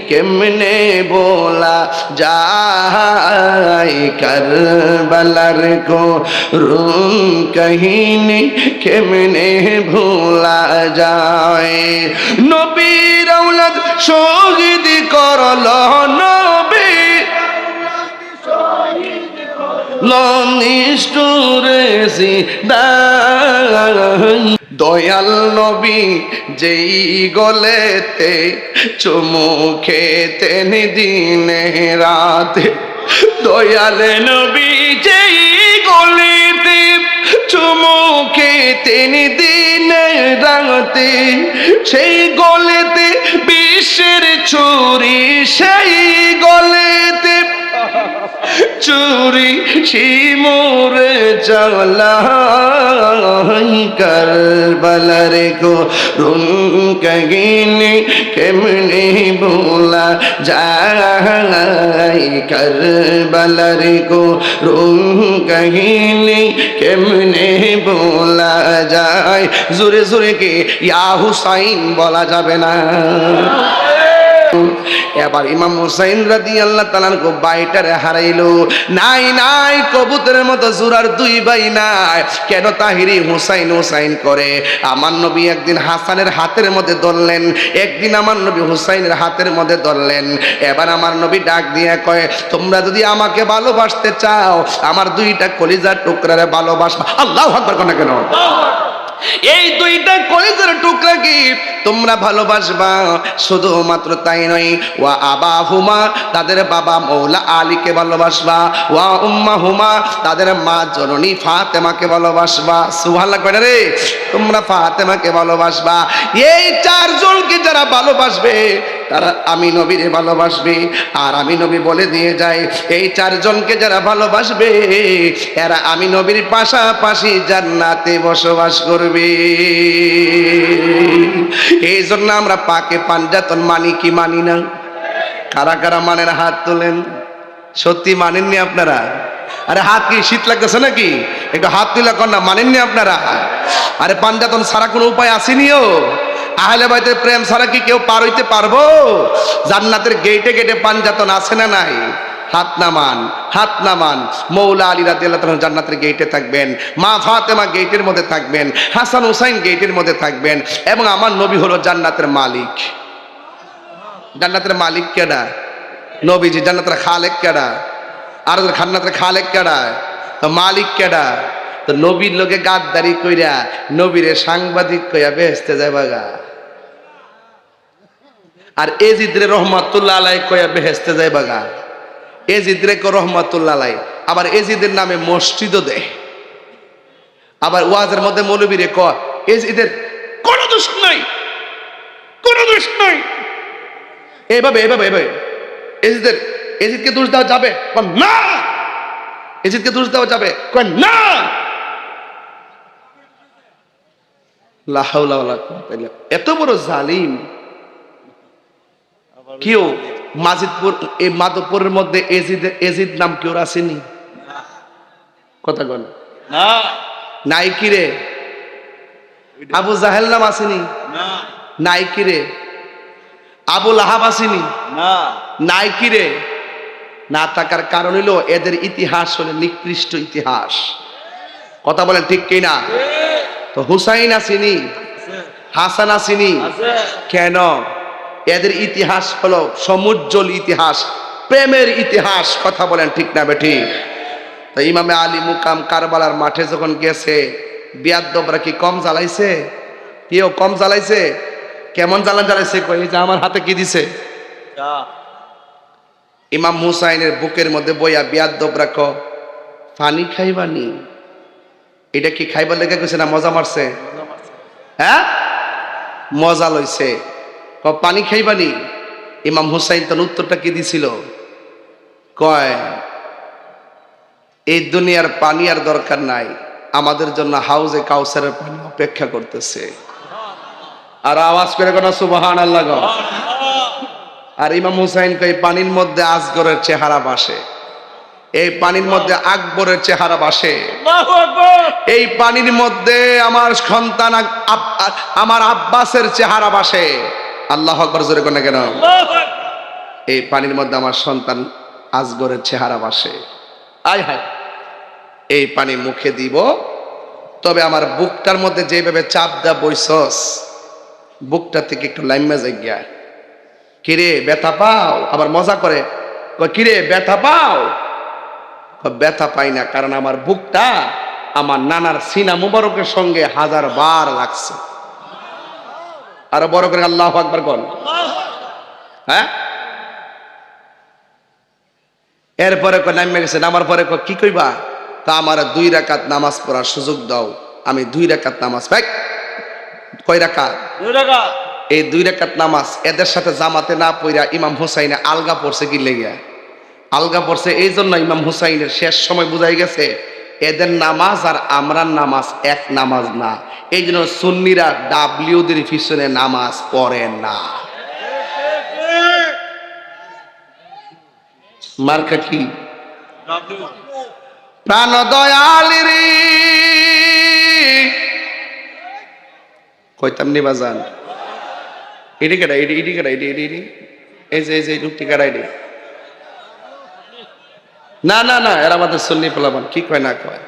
কেমনে বলা যায়, কারবালার করুন কাহিনী কেমনে ভোলা যায়। নবীর আওলাদ শহীদ করল, নবী নিষ্ঠুরেছি দয়াল নবী যেই গলেতে চুমু খেতেন দিনে রাতে। দয়াল নবী যেই গলেতে চুমু খেতেন দিনে রাতে, সেই গলেতে বিশ্বের চুরি, সেই গলেতে চুরি শিমুরে চালাই। কারবালার করুন কাহিনী কেমনে ভোলা যায়, কারবালার করুন কাহিনী কেমনে ভোলা যায়। জোরে জোরে কে ইয়া হুসাইন বলা যাবে না? এবার ইমাম হুসাইন রাদিয়াল্লাহু তাআলা আনহু বাইটারে হারাইলো। নাই নাই কবুতরের মতো জোরার দুই ভাই নাই, কেন তাহিরি হুসাইন হুসাইন করে? আমার নবী একদিন হাসানের হাতের মধ্যে ধরলেন, একদিন আমার নবী হুসাইনের হাতের মধ্যে ধরলেন। এবার আমার নবী ডাক দিয়ে কয়, তোমরা যদি আমাকে ভালোবাসতে চাও, আমার দুইটা কলিজার টুকরারে ভালোবাসবা। আল্লাহু আকবার কোন কেন? এই দুইটা কলিজার টুকরা কি তোমরা ভালোবাসবা? শুধুমাত্র তাই নয়, ওয়া আবাহুমা, তাদের বাবা মৌলা আলীকে ভালোবাসবা। ওয়া উম্মাহুমা, তাদের মা জননী ফাতেমাকে ভালোবাসবা। সুবহানাল্লাহ কয় না রে? তোমরা ফাতেমাকে ভালোবাসবা। এই চারজনকে যারা ভালোবাসবে তারা আমি নবীরে ভালোবাসবে। আর আমি নবী বলে দিয়ে যাই, এই চারজনকে যারা ভালোবাসবে এরা আমি নবীর পাশাপাশি জান্নাতে বসবাস করবে। এই জন্য আমরা পাকে পাঞ্জাতন মানি কি মানি না? কারা কারা মানেন হাত তোলেন? সত্যি মানেননি আপনারা? আরে হাত কি শীত লাগতেছে নাকি? একটু হাত তুলে কন্যা মানেননি আপনারা? আরে পাঞ্জাতন ছাড়া কোনো উপায় আসেনিও? আহলে বাইতের প্রেম ছাড়া কি কেউ পার হইতে পারবো? জান্নাতের গেটে গেটে পাঞ্জাতন আছে না নাই? হাত নামান, হাত নামান। মৌলা আলী রাদিয়াল্লাহু তাআলা জান্নাতের গেটে থাকবেন, মা ফাতেমা গেটের মধ্যে থাকবেন, হাসান হুসাইন গেটের মধ্যে থাকবেন, এবং আমার নবী হলো জান্নাতের মালিক। জান্নাতের মালিক কেডা? নবীজি। জান্নাতের খালেক কেডা? আর জান্নাতের খালেক কেডা? তো মালিক কেডা? তো নবীর লোকে গাদ্দারি কইরা নবীরে সাংবাদিক কইয়া বেহেশতে যাইবা গা। আর এজিদরে রহমাতুল্লাহ আলাইহি কইয়া বেহেশতে যাইবা গা। এজিদরে কো রহমাতুল্লাহ আলাইহি, আবার এজিদের নামে মসজিদও দেয়। আবার ওয়াজের মধ্যে মৌলবীরে ক এজিদের কোনো দোষ নাই, কোনো দোষ নাই। এইভাবে এইভাবে এইভাবে এজিদকে দোষ দেওয়া যাবে না, এজিদকে দোষ দেওয়া যাবে না। লা হাওলা ওয়ালা কুওয়াতা ইল্লা বিল্লাহ। এত বড় জালিম কেউ মাজিদপুর, এই মাধবপুরের মধ্যে এজিদ নাম কেউ আসেনি? কথা বল না। নাই কি রে? আবু জাহেল নাম আসেনি? নাই কি রে? আবু লাহাব আসেনি? নাই কি রে? না থাকার কারণ হইল এদের ইতিহাস হলো নিকৃষ্ট ইতিহাস। কথা বলেন ঠিক কিনা? তো হুসাইন আসেনি, হাসান আসেনি কেন? এদের ইতিহাস হলো সমুজ্জ্বল ইতিহাস, প্রেমের ইতিহাস। কথা বলেন ঠিক না বেঠিক? তো ইমামে আলী মুকাম কারবালার মাঠে যখন গেছে, বিয়াদ্দবরা কি কম জ্বালাইছে? কেউ কম জ্বালাইছে? কেমন জ্বালাইছে? কই যে আমার হাতে কি দিছে? ইমাম হুসাইনের বুকের মধ্যে বইয়া বিয়াদ্দবরা ক পানি খাইবানি? এটা কি খাইবার লেগে গেছে না মজা মারছে? হ্যাঁ, মজা লইছে। পানি খাইবানি? ইমাম হুসাইন তখন উত্তরটা কি দিছিল? কয় এই দুনিয়ার পানি আর দরকার নাই, আমাদের জন্য হাউজে কাউসারের পানি অপেক্ষা করতেছে। আর আওয়াজ করে কোন সুবহানাল্লাহ গো। আর ইমাম হুসাইন কয় পানির মধ্যে আজগরের চেহারা ভাসে, এই পানির মধ্যে আকবরের চেহারা ভাসে, এই পানির মধ্যে আমার সন্তান আমার আব্বাসের চেহারা ভাসে। আল্লাহু আকবার জোরে কোন কেন? এই পানির মধ্যে আমার সন্তান আজগরের চেহারা ভাসে। আয় হায়, এই পানি মুখে দিব, তবে আমার বুকটার মধ্যে যেভাবে চাপ দা বইছস, বুকটা থেকে একটু লাইমা জায়গা। কিরে ব্যথা পাও? আবার মজা করে কিরে ব্যথা পাও? ব্যথা পাই না, কারণ আমার বুকটা আমার নানার সিনা মুবারকের সঙ্গে 1000 বার লাগছে। আরো বড় করে আল্লাহু আকবার বল। হ্যাঁ, এরপরে নামে গেছে, নামার পরে কি কইবা? তা আমার 2 রাকাত নামাজ পড়ার সুযোগ দাও। আমি 2 রাকাত নামাজ পাই। কয় রাকাত? 2 রাকাত। এই 2 রাকাত নামাজ এদের সাথে জামাতে না পড়া ইমাম হুসাইনে আলগা পড়ছে। কি লেগে আলগা পড়ছে? এই জন্য ইমাম হুসাইনের শেষ সময় বুঝাই গেছে এদের নামাজ আর আমরার নামাজ এক নামাজ না। এই জন্য সুন্নিরা ডাব্লিউদের পিছনে নামাজ পড়ে না। মার্কা কি? প্রাণ দয়ালিরি কইতাম নি বাজান। এটি কেডা? এটি কেডা? এটি এই যে রুটি কাটাই রে, না না না, এরা আমাদের সন্নি পোলাবান, কি কয় না কয়।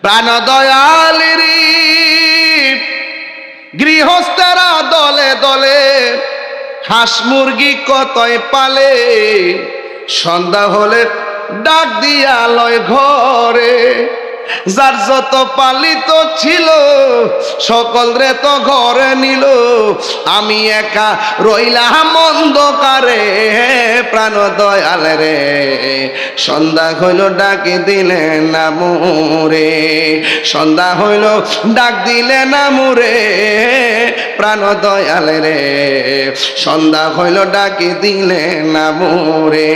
প্রাণ দয়ালেরি গৃহস্থেরা দলে দলে হাঁস মুরগি কতই পালে, সন্ধ্যা হলে ডাক দিয়া লয় ঘরে, যার যত পালিত ছিল সকল রে তো ঘরে নিল, আমি একা রইলাম অন্ধকারে। প্রাণ দয়াল রে সন্ধ্যা হইল ডাকি দিলে না মোরে, সন্ধ্যা হইল ডাক দিলে না মোরে, প্রাণ দয়াল রে সন্ধ্যা হইল ডাকি দিলে না মোরে।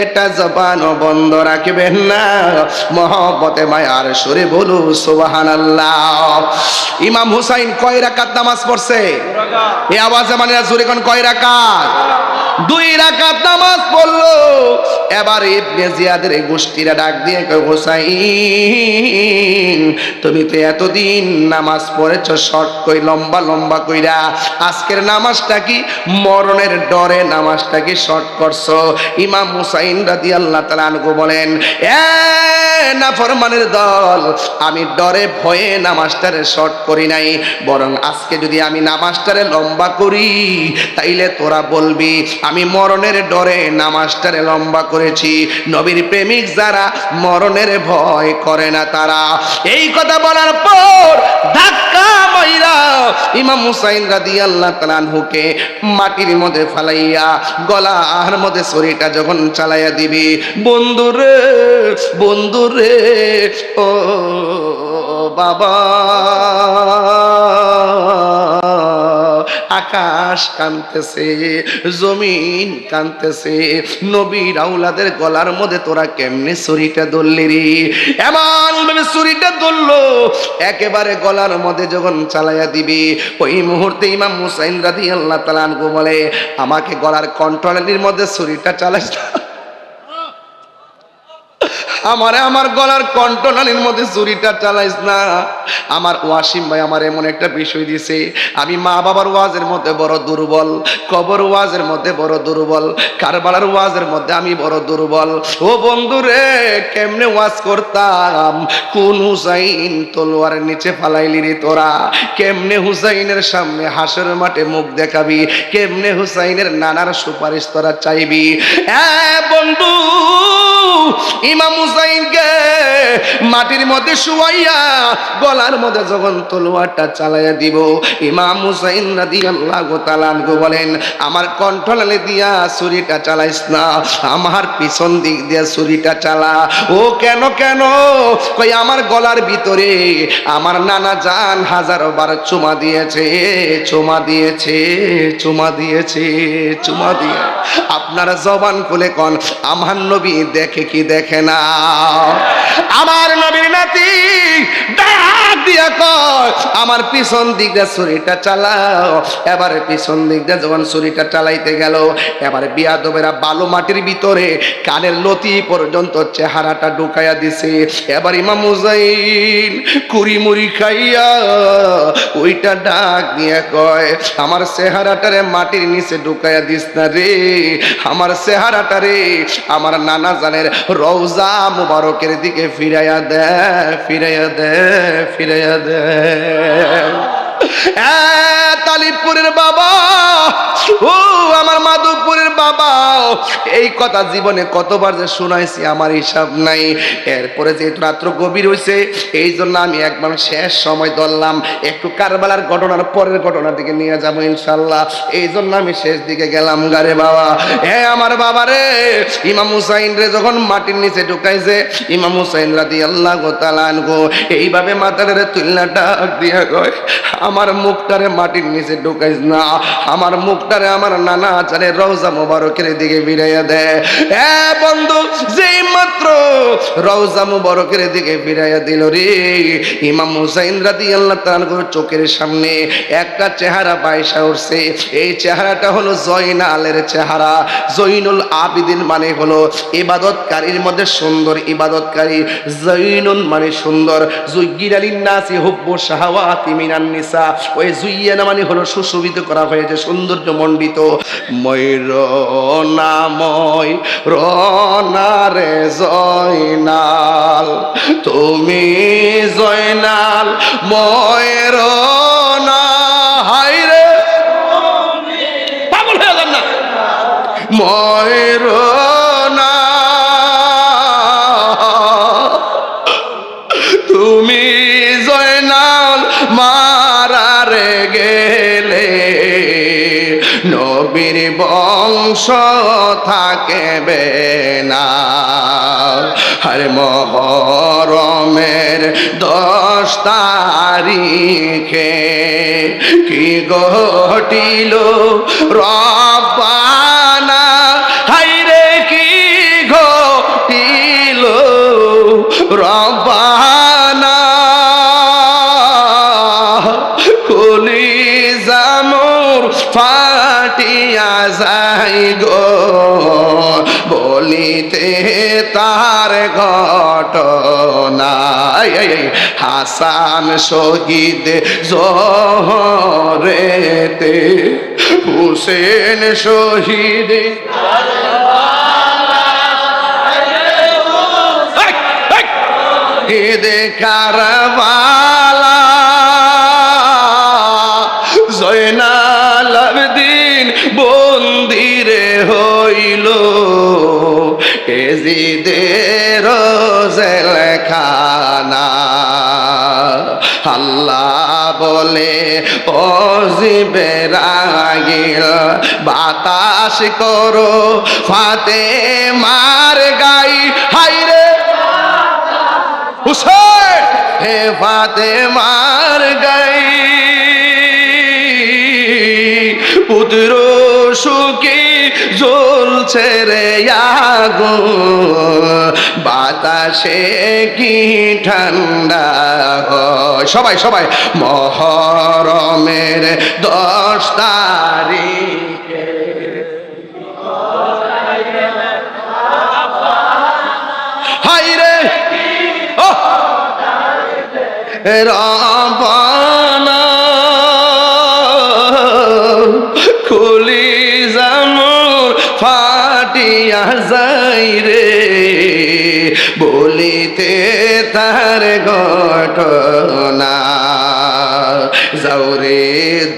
একটা জবান বন্ধ রাখবেন না, মহব্বতে মায়ার সুরে বলু সুবহানাল্লাহ। ইমাম হুসাইন কয় রাকাত নামাজ পড়ছে? এই আওয়াজে মানে জোরে কোন কয় রাকাত? 2 রাকাত নামাজ পড়লো। এবার ইবনে জিয়াদের গোষ্ঠীরা ডাক দিয়ে কয়, হুসাইন তুমি তো এতদিন নামাজ পড়েছ শর্ট কই লম্বা লম্বা কইরা, আজকের নামাজটা কি মরণের ডরে নামাজটা কি শর্ট করছো? ইমাম হুসাইন রাদিয়াল্লাহু তাআলা আনহু বলেন, এ নাফরমানের দল, আমি ডরে ভয়ে নামাজটারে শর্ট করি নাই, বরং আজকে যদি আমি নামাজটারে লম্বা করি তাইলে তোরা বলবি আমি মরণের ডরে নামাজটারে লম্বা করেছি। নবীর প্রেমিক যারা মরণের ভয় করে না তারা। এই কথা বলার পর ধাক্কা মাইরা ইমাম হুসাইন রাদিয়াল্লাহু তাআলা আনহুকে মাটির মধ্যে ফালাইয়া গলার মধ্যে ছুরিটা যখন চালাইয়া দিবি, বন্ধুরে বন্ধুরে ও বাবা, আকাশ কাঁদতেছে, জমিন কাঁদতেছে, নবীর আওলাদের গলার মধ্যে তোরা কেমনে ছুরিটা ধরলি রে? এমন ভাবে ছুরিটা ধরলো একেবারে গলার মধ্যে যখন চালাইয়া দিবি, ওই মুহূর্তে ইমাম হুসাইন রাদিয়াল্লাহু তাআলা আনহু বলে, আমাকে গলার কন্ট্রোলের মধ্যে ছুরিটা চালাইস না, আমার গলার কণ্ঠনালীর মধ্যে ছুরিটা চালাইস না। আমার ওয়াসিম ভাই আমার এমন একটা বিষয় দিছে, আমি মা বাবার ওয়াজের মধ্যে বড় দুর্বল, কবর ওয়াজের মধ্যে বড় দুর্বল, কারবালার ওয়াজের মধ্যে আমি বড় দুর্বল। ও বন্ধুরে কেমনে ওয়াজ করতাম, কোন হুসাইন তলোয়ারের নিচে ফালাইলি রে তোরা? কেমনে হুসাইনের সামনে হাসর মাঠে মুখ দেখাবি? কেমনে হুসাইনের নানার সুপারিশ তোরা চাইবি? বন্ধু ইমাম হুসাইনকে মাটির মধ্যে শুয়াইয়া গলার মধ্যে যখন তলোয়ারটা চালাইয়া দিব, ইমাম হুসাইন রাদিয়াল্লাহু তাআলা আনহু বলেন, আমার কণ্ঠনালী দিয়া ছুরিটা চালাইস না, আমার পিছন দিক দিয়া ছুরিটা চালা। ও কেন কেন? কই আমার গলার ভিতরে আমার নানা জান হাজারো বার চুমা দিয়েছে, চুমা দিয়েছে, চুমা দিয়েছে, চুমা দিয়ে। আপনারা জবান খুলে কোন আমার নবী দেখে কি দেখে না? আমার নবীর নাতি ডাক দিয়া কয়, আমার পিছন দিক দিয়ে ছুরিটা চালাও। এবারে পিছন দিক দিয়ে যখন ছুরিটা চালাইতে গেল, এবারে বিয়াদবেরা বালু মাটির ভিতরে কানের লতি পর্যন্ত চেহারাটা ঢুকাইয়া দিছে। এবার ইমাম হুসাইন কুড়ি মুড়ি খাইয়া ওইটা ডাক দিয়ে কয়, আমার চেহারাটারে মাটির নিচে ঢুকাইয়া দিস না রে, আমার চেহারাটারে আমার নানা জানের রওজা মুবারকের দিকে ফিরাইয়া দে, ফিরাইয়া দে, ফিরাইয়া দে। তালিবপুরের বাবা, ও আমার মাধবপুরের বাবা, এই কথা জীবনে কতবার যে শুনাইছি আমার হিসাব নাই। এরপরে যেহেতু রাত্র গভীর হয়েছে, এই জন্য আমি একবার শেষ সময় ধরলাম, একটু কারবালার ঘটনার পরের ঘটনার দিকে নিয়ে যাবো ইনশাল্লাহ। এই জন্য আমি শেষ দিকে গেলাম গারে বাবা। আমার বাবা রে, ইমাম হুসাইন রে যখন মাটির নিচে ঢুকাইছে, ইমাম হুসাইন রাদিয়াল্লাহু তাআলা আনহু এইভাবে মাথারে তুলনা ডাক দিয়া কয়, আমার মুখটারে মাটির নিচে ঢুকাইস না, আমার মুখটারে আমার নানা আচারের রওজা মুবারকের দিকে ফিরাইয়া দে। বন্ধু যেই মাত্র রওজা মুবারকের দিকে ফিরাইয়া দিল রে, ইমাম হুসাইন রাদিয়াল্লাহু তাআলা চোখের সামনে একটা চেহারা বাইসা উঠছে। এই চেহারাটা হলো জয়নালের চেহারা। জৈনুল আবিদিন মানে হলো ইবাদতকারীর মধ্যে সুন্দর ইবাদতকারী, জৈনুন মানে সুন্দর, জুয়্যিনা লিন-নাসি হুব্বু শাহাওয়াতি মিনান নিসা, ওই জুয়্যিনা মানে হলো হলো সুশোভিত করা হয়েছে, সৌন্দর্য মণ্ডিত। ময়ূর নাময় রনারে জয়নাল, তুমি জয়নাল ময়ূর না, হাই রে পাগল হয়ে যান না, ময়ূর না তুমি জয়নাল মারারে গেলে নবীর বংশ থাকবে না। আরে মহরমের 10 তারিখে কি ঘটিল রব্বানা, হাইরে কি ঘটিল রব্বানা, কলিজা মোর ফাটিয়া যাই গো বলিতে তার ঘটনা। হাসান শহীদ জহরেতে, হুসেন শহীদ ঈদ কারবালা, জয়নাল আবেদিন বন্দিরে হইল এজিদের জেলখানা। আল্লাহ বলে ও জিবরাইল বাতাস করো ফাতেমার গাই, হাইরে হুসেন হে ফাতেমার গাই, পুত্র সুখী জ্বলছে রে আগুন, বাতাসে কি ঠান্ডা হয়। সবাই সবাই মহরমের 10 তারিখে হাইরে রব্বানা কলিজা মোর ফাটিয়া যাই রে বলিতে তার ঘটনা। যাওরে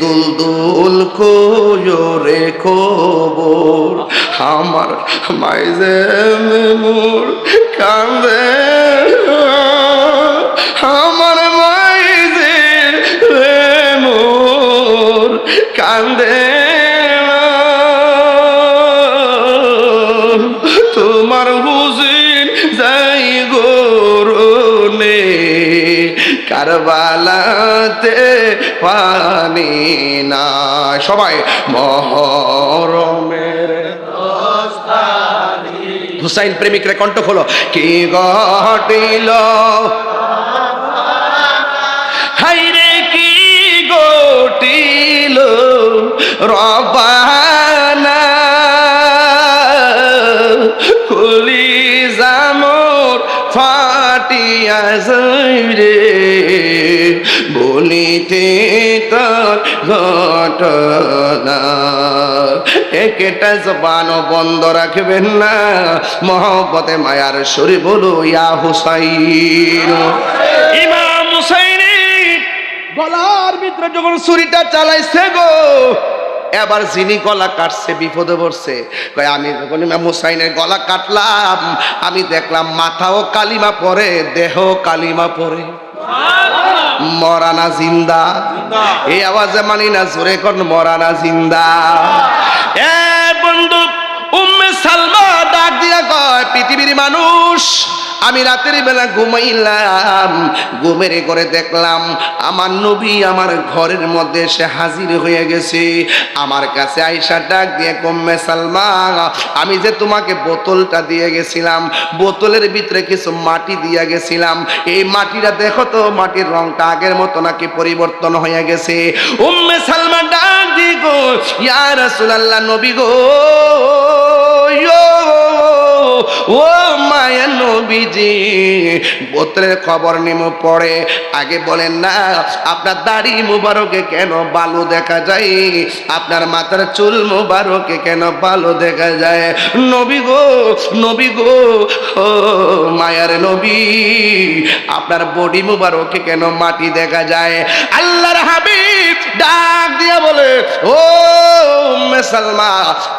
দুলদুল কোরে খবর, আমার মাইজে মোর কান্দে, আমার মাইজে মোর কান্দে, তোমার হুসেন যাই গোরনে কারবালাতে পানি না। সবাই মহরমের 10 তারিখ, হুসাইন প্রেমিকরা কণ্ঠ খোলো, কি ঘটিল হাইরে কি ঘটিল রব্বানা, কলিজা মোর ফাটিয়া যাই রে বলিতে তার ঘটনা। একটা জবান বন্ধ রাখবেন না, মহব্বতে মায়ার সুরে বলো ইয়া হুসাইন। ইমাম হুসাইনি গলার ভিতরে যখন ছুরিটা চালাইছে গো, এবার যিনি গলা কাটছে বিপদে পড়ছে। কয় আমি যখন ইমাম হুসাইনের গলা কাটলাম, আমি দেখলাম মাথাও কালিমা পড়ে, দেহ কালিমা পড়ে, মরানা জিন্দা। এই আওয়াজে মানি না, জোরে কোন মরানা জিন্দা। এ বন্ধু উম্মে সালমা ডাক দিয়া কয়, পৃথিবীর মানুষ, আমি রাতের বেলা ঘুমাইলাম, ঘুমের করে দেখলাম আমার নবী আমার ঘরের মধ্যে এসে হাজির হয়ে গেছে। আমার কাছে আয়েশা ডাক দিয়ে উম্মে সালমা, আমি যে তোমাকে বোতলটা দিয়ে গেছিলাম, বোতলের ভিতরে কিছু মাটি দিয়ে গেছিলাম, এই মাটিটা দেখো তো মাটির রংটা আগের মতো নাকি পরিবর্তন হয়ে গেছে। উম্মে সালমা ডাক দি গো, ইয়া রাসূলুল্লাহ, নবী গো, ও মায়া নবী নবীজি বোতলের খবর নিমো পড়ে আগে বলেন না আপনার দাড়ি মুবারকে কেন বালু দেখা যায়, আপনার মাথার চুল মুবারকে কেন বালু দেখা যায়। নবী গো নবী গো ও মায়ার নবী আপনার বডি মুবারকে কেন মাটি দেখা যায়। আল্লাহর হাবিব ডাক দিয়া বলে ও উম্মে সালমা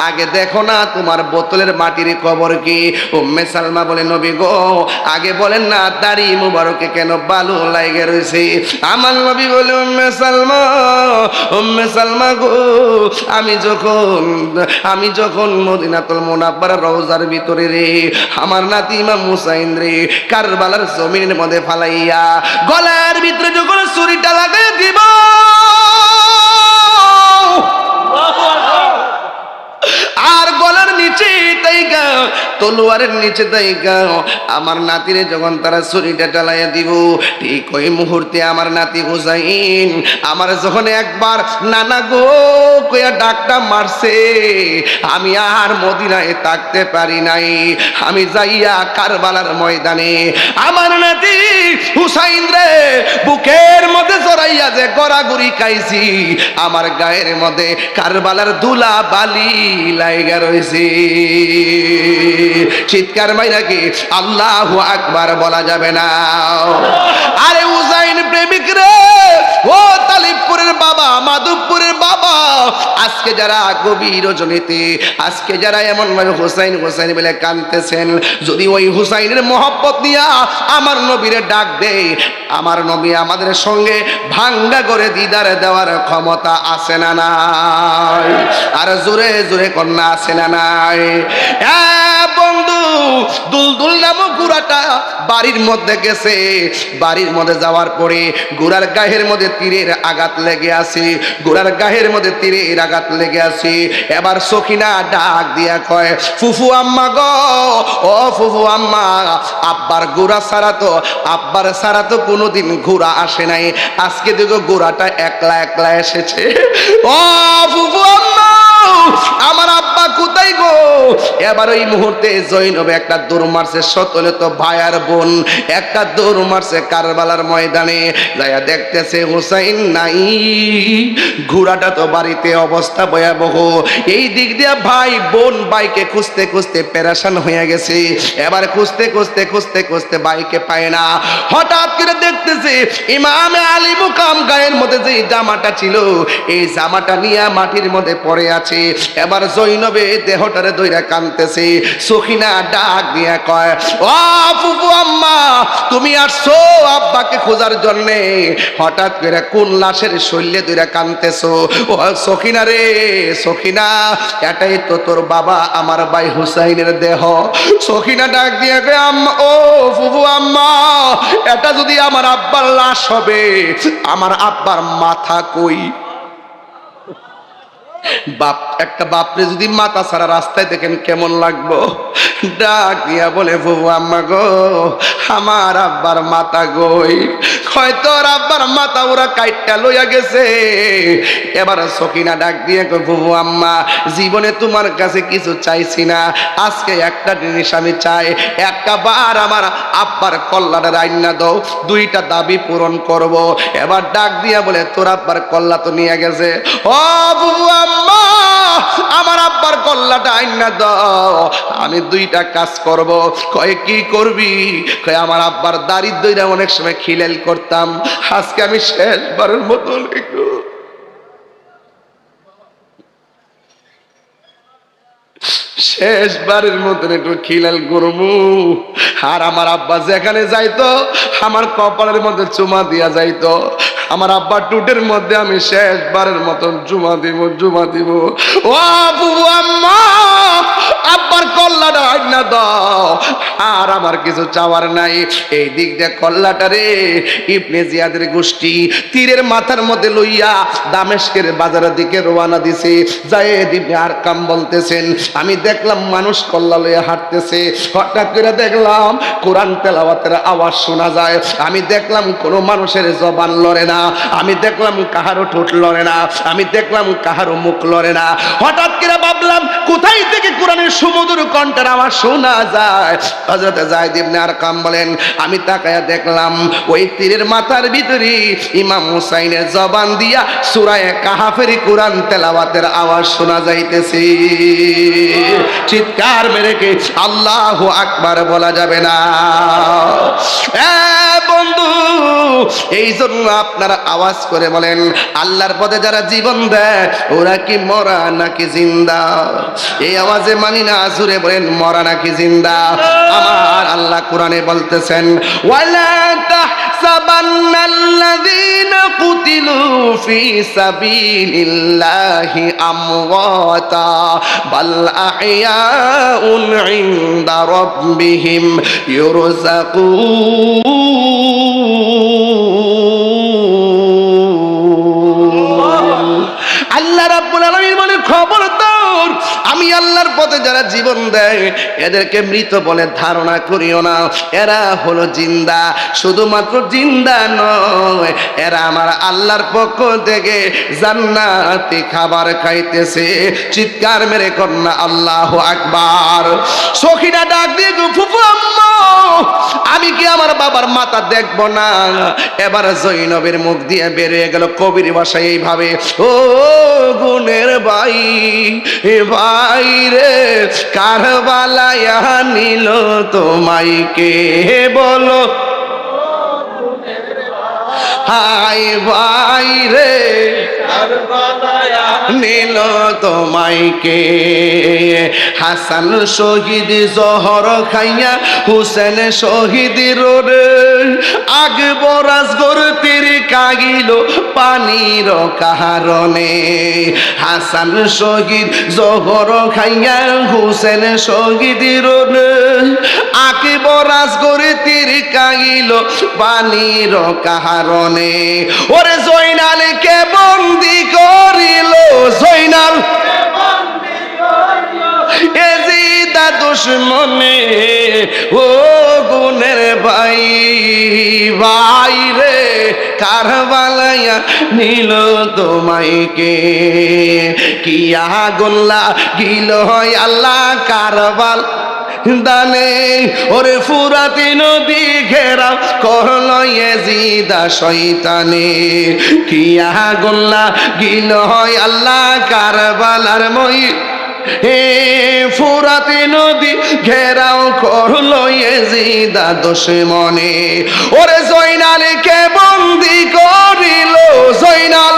আগে দেখো না তোমার বোতলের মাটির খবর কি। উম্মে সালমা বলে নবী গো আগে বলেন না দাড়ি মুবারকে কেন বালু লাগে রয়েছে। আমার নবী বলে উম্মে সালমা গো আমি যখন মদিনাতুল মুনাব্বারা রওজার ভিতরে রে আমার নাতি ইমাম হুসাইন রে কারবালার জমিনের মধ্যে ফালাইয়া গলার ভিতরে যখন ছুরিটা লাগাই দিব আর গলার নিচে তাইগা তলোয়ারের নিচে তাইগা আমার নাতিরে যখন তারা ছুরিটা চালাইয়া দিব ঠিক ওই মুহূর্তে আমার নাতি হুসাইন আমার যখন একবার নানা গো কইয়া ডাকটা মারছে আমি আর মদিনায় থাকতে পারি নাই। আমি যাইয়া কারবালার ময়দানে আমার নাতি হুসাইন রে বুকের মধ্যে জড়াইয়া যে গড়াগড়ি খাইছি আমার গায়ের মধ্যে কারবালার দুলা বালি লাইগা রইছে। চিৎকার মাইরা কি আল্লাহু আকবার বলা যাবে না? আরে হুসাইন প্রেমিক রে ও তালিবপুরের বাবা মাধবপুরের বাবা আজকে যারা গভীর রজনীতে আজকে যারা এমন ভাবে হুসাইন হুসাইন বলে কাঁদতেছেন যদি ওই হুসাইনের মহব্বত নিয়া আমার নবীরে ডাক দেয় আমার নবী আমাদের সঙ্গে ভাঙ্গা করে দিদার দেওয়ার ক্ষমতা আছে না নাই? আর জোরে জোরে কন্যা আছে না নাই? বন্ধু দুলদুল নামক গুড়াটা বাড়ির মধ্যে গেছে। বাড়ির মধ্যে যাওয়ার পরে গুড়ার গায়ের মধ্যে তীরের আঘাত লেগে আছে, গুড়ার গায়ের মধ্যে তীরের আঘাত লেগে আছে। এবার সখিনা ডাক দিয়া কয় ফুফু আম্মা গো ও ফুফু আম্মা আব্বার গুড়া ছাড়া তো কোনোদিন ঘোড়া আসে নাই, আজকে দেখো ঘোড়াটা একলা একলা এসেছে। ও ফুফু আম্মা আমার আব্বা কোথায় গো? এবার ওই মুহূর্তে জৈনব একটা দৌড় মারছে, সতলে তো ভাই আর বোন একটা দৌড় মারছে কারবালার ময়দানে যাইয়া দেখতেছে হুসাইন নাই, ঘোড়াটা তো বাড়িতে অবস্থা ভয়াবহ। এই দিক দিয়ে ভাই বোন বাইকে খুঁজতে খুঁজতে পেরেশান হয়ে গেছে। এবার খুঁজতে বাইকে পায় না। হঠাৎ করে দেখতেছে ইমামে আলী মুকাম গায়ের মধ্যে যে জামাটা ছিল এই জামাটা নিয়ে মাটির মধ্যে পড়ে আছে। এবার জৈনবে দেহটারে দইরা কাঁদতেছে। সখিনা ডাক দিয়া কয় ও ফুফু আম্মা তুমি আসছো আব্বাকে খোঁজার জন্য? হঠাৎ করে কোন লাশের শৈলে দইরা কাঁদতেছো? ও সখিনা রে সখিনা এটাই তো তোর বাবা আমার ভাই হুসাইনের দেহ। সখিনা ডাক দিয়া কয় আম্মা ও ফুফু আম্মা এটা যদি আমার আব্বার লাশ হবে আমার আব্বার মাথা কই? বাপ একটা বাপরে যদি মাথা ছাড়া রাস্তায় দেখেন কেমন লাগবো? ডাক দিয়া বলে ফুফু আম্মা গো আমার আব্বার মাথা কই? হয়তো আব্বার মাথা ওরা কাইটটা লইয়া গেছে। এবার সখিনা ডাক দিয়ে কই ফুফু আম্মা জীবনে তোমার কাছে কিছু চাইছি না, আজকে একটা জিনিস আমি চাই, একটা বার আমার আব্বার কল্লাটা রাইন্না দাও, দুইটা দাবি পূরণ করব। এবার ডাক দিয়া বলে তোর আব্বার কল্লা তো নিয়ে গেছে। ও ফুফু আম্মা আমার আব্বার কল্লাটা আইনা দাও, আমি দুইটা কাজ করব। কয় কি করবি? কয় আমার আব্বার দাড়ি দইরা অনেক সময় খিলাল করতাম, আজকে আমি শেষবারের মতো শেষবারের মতন একটু খিলাল করবো। আর আমার আব্বা যেখানে যাইতো আমার কপালের মধ্যে চুমা দিয়া যাইতো, আমার আব্বা টুটের মধ্যে আমি শেষবারের মতন জুমা দিব। ও বুবু আম্মা আব্বার কল্লাটা আইনা দাও, আর আমার কিছু চাওয়ার নাই। এই দিক দিয়ে কল্লাটা রে ইবনে জিয়াদের গোষ্ঠী তীরের মাথার মধ্যে লইয়া দামেস্কের বাজারের দিকে রওনা দিছে। যায়েদ ইবনে আরকাম বলতেছেন আমি দেখলাম মানুষ কল্লা লইয়া হাঁটতেছে, হঠাৎ করে দেখলাম কোরআন তেলাওয়াতের আওয়াজ শোনা যায়। আমি দেখলাম কোনো মানুষের জবান লড়ে না, আমি দেখলাম কাহারও ঠোঁট লড়ে না, আমি দেখলাম কাহারও মুখ লড়ে না। হঠাৎ করে ভাবলাম কোথায় থেকে কোরআনের সুমধুর কণ্ঠের আওয়াজ শোনা যায়? হযরত যায়েদ ইবনে আরকাম বলেন, আমি তাকায়া দেখলাম ওই তীরের মাথার ভিতরে ইমাম হুসাইনের জবান দিয়া সূরা কাহাফের কোরআন তেলাওয়াতের আওয়াজ শোনা যাইতেছে। চিৎকার মেরে কে আল্লাহু আকবার বলা যাবে না? বন্ধু, এই জন্য আপনারা আওয়াজ করে বলেন, আল্লাহর পথে যারা জীবন দেয় ওরা কি মরা নাকি জিন্দা? এই আওয়াজে মানি না, জোরে বলেন মরা নাকি জিন্দা? আমার আল্লাহ কোরআনে বলতেছেন, ওয়ালা তাহসাবান্নাল্লাযীনা কুতিলু ফি সাবিলিল্লাহি আমওয়াতা বাল আহইয়াউন ইনদা রাব্বিহিম ইউরযাকুন। আল্লাহ রাব্বুল আলামিন বলে, খবরদার, আমি আল্লাহর পথে যারা জীবন দেয় এদেরকে মৃত বলে ধারণা করিও না। এরা হলো জিন্দা। শুধুমাত্র জিন্দা নয়, এরা আমার আল্লাহর পক্ষ থেকে জান্নাতি খাবার খাইতেছে। চিৎকার মেরে কন্যা আল্লাহু আকবার। সখিনা ডাক দিয়ে ফুফু আম্মা, আমি কি আমার বাবার মাথা দেখবো না? এবার জৈনবের মুখ দিয়ে বেরিয়ে গেল কবির ভাষায় এইভাবে, ও গুণের ভাই, ভাই রে, কারবালায় নিল তোমায় কে বলো? হাই ভাই রে, নীল তোমায় কে? হাসান শহীদ জহর খাইয়া হুসেন শহীদ রোরে, আকবর আসগর তীর কাগিল পানির কারণে। হাসান শহীদ জহর খাইয়া হুসেন শহীদ রোরে, আকবর আসগর তীর কাগিল পানির কারণে। ওরে জয়নাল কে বন্দি করিল, জয়নাল এজিদা দুশমনে, ও গুণের ভাই, ভাই রে, কারবালায় নিল তোমায় কে? কিয়া গোল্লা গিল আল্লাহ কারবাল দানে। ওরে ফুরাতি নদী ঘেরাও করলো ইয়াজিদা শয়তানে। কিয়া গোল্লা গিল আল্লাহ কারবালার মই, হে ফুরাতি নদী ঘেরাও করলো ইয়াজিদা দুশমনে। ওরে জয়নাল কে বন্দি করিল, জয়নাল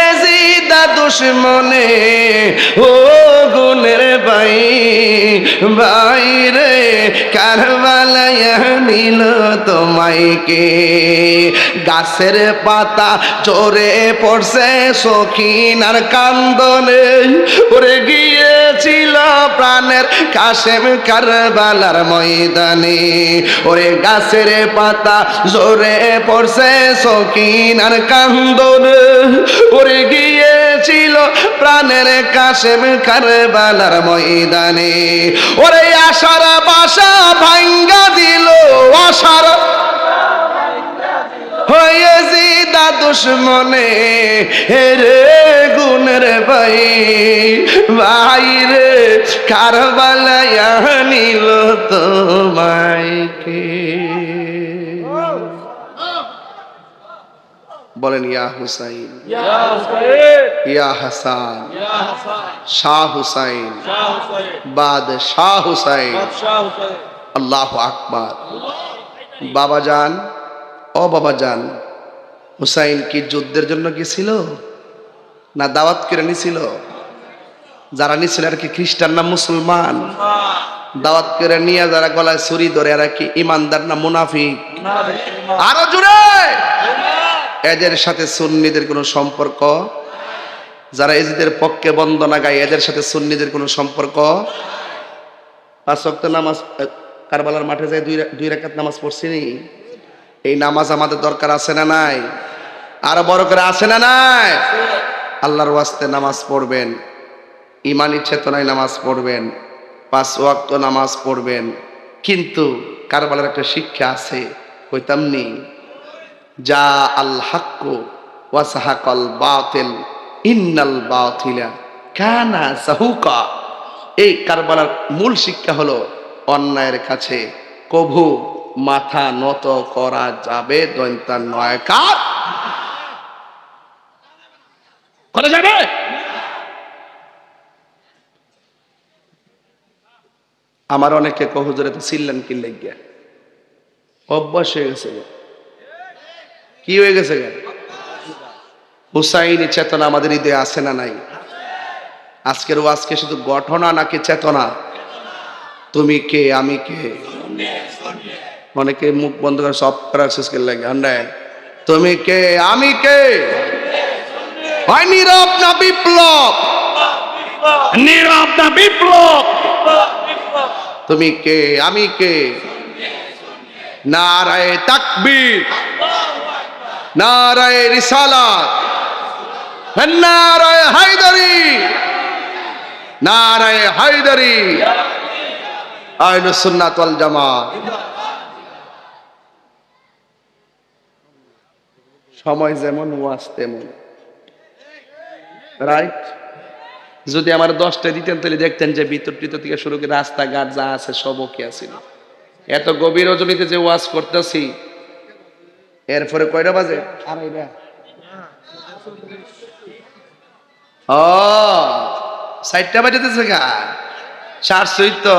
এজিদা দুশমনে, ও গুণের ভাই, ভাই রে, কারবালায় নিল তোমায় কে? গাছের পাতা জোরে পড়ছে সখিনার কান্দনে, ওরে গিয়েছিল প্রাণের কাশেম কারবালার ময়দানে। ওরে গাছের পাতা জোরে পড়ছে সখিনার কান্দনে, ওরে গিয়েছিল প্রাণের কাশেম কারবালার ময়দানে। ওরে আশার বাসা ভাঙ্গা দিল, আশার হয়েছি দা দুশমনে। রে গুণের ভাই, ভাই রে, কারবালায় নিল তোমায় কে? বলেন ইয়া হুসাইন, ইয়া হাসান, শাহ হুসাইন, বাদশাহ হুসাইন। আল্লাহু আকবার। বাবা জান, ও বাবা জান, হুসাইন কি যুদ্ধের জন্য গেছিল না দাওয়াত করে নিছিল? যারা নিছিল আর কি খ্রিস্টান না মুসলমান? দাওয়াত করে নিয়ে যারা গলায় ছুরি ধরে এরা কি ইমানদার না মুনাফিক? আরো জোরে। এদের সাথে সুন্নিদের কোনো সম্পর্ক? যারা এজিদের পক্ষে বন্দনা গায় এদের সাথে সুন্নিদের কোনো সম্পর্ক? 5 ওয়াক্ত নামাজ কারবালার মাঠে যায় দুই রাকাত নামাজ পড়ছিনি? এই নামাজ আমাদের দরকার আছে না নাই? আরো বড় করে আছে না নাই? আল্লাহর ওয়াস্তে নামাজ পড়বেন, ইমানি চেতনায় নামাজ পড়বেন, 5 ওয়াক্ত নামাজ পড়বেন। কিন্তু কারবালার একটা শিক্ষা আছে, কইতামনি, যা আল হাক্কু ওয়া সাহাকাল বাতিল ইন্নাল বাতিলা কানা যাহুকা। এই কারবালার মূল শিক্ষা হলো অন্যায়ের কাছে কভু মাথা নত করা যাবে দৈন্তা নয় কার করা যাবে। আমার অনেকে কহুজরে তো ছিলেন কি লেগিয়া অভ্যাস হয়ে গেছে, কি হয়ে গেছে? হুসাইনি চেতনা আমাদের হৃদয়ে আছে না নাই? আজকের ওয়াজকে শুধু ঘটনা নাকি চেতনা? তুমি কে আমি কে? অনেকে মুখ বন্ধ করে সব প্রাক্সিসকে লাগে আন্ডায় তুমি কে আমি কে? হয় নীরব না বিপ্লব? নীরব না বিপ্লব? তুমি কে আমি কে? নারায়ে তাকবীর, নারায়ে রিসালাত, নারায়ে হায়দারি, নারায়ে হায়দারি, আহলুস সুন্নাত ওয়াল জামাত। সময় যেমন ওয়াজ তেমন, রাইট? যদি আমার 10টা দিতেন তাহলে দেখতেন যে ভিতর থেকে শুরু করে রাস্তাঘাট যা আছে সব ওকে আছিল। এত গভীর রজনীতে যে ওয়াজ করতেছি, এরপরে কয়টা বাজে? আড়াইটা। ও 4টা বাজেতেছে গা, 4:70।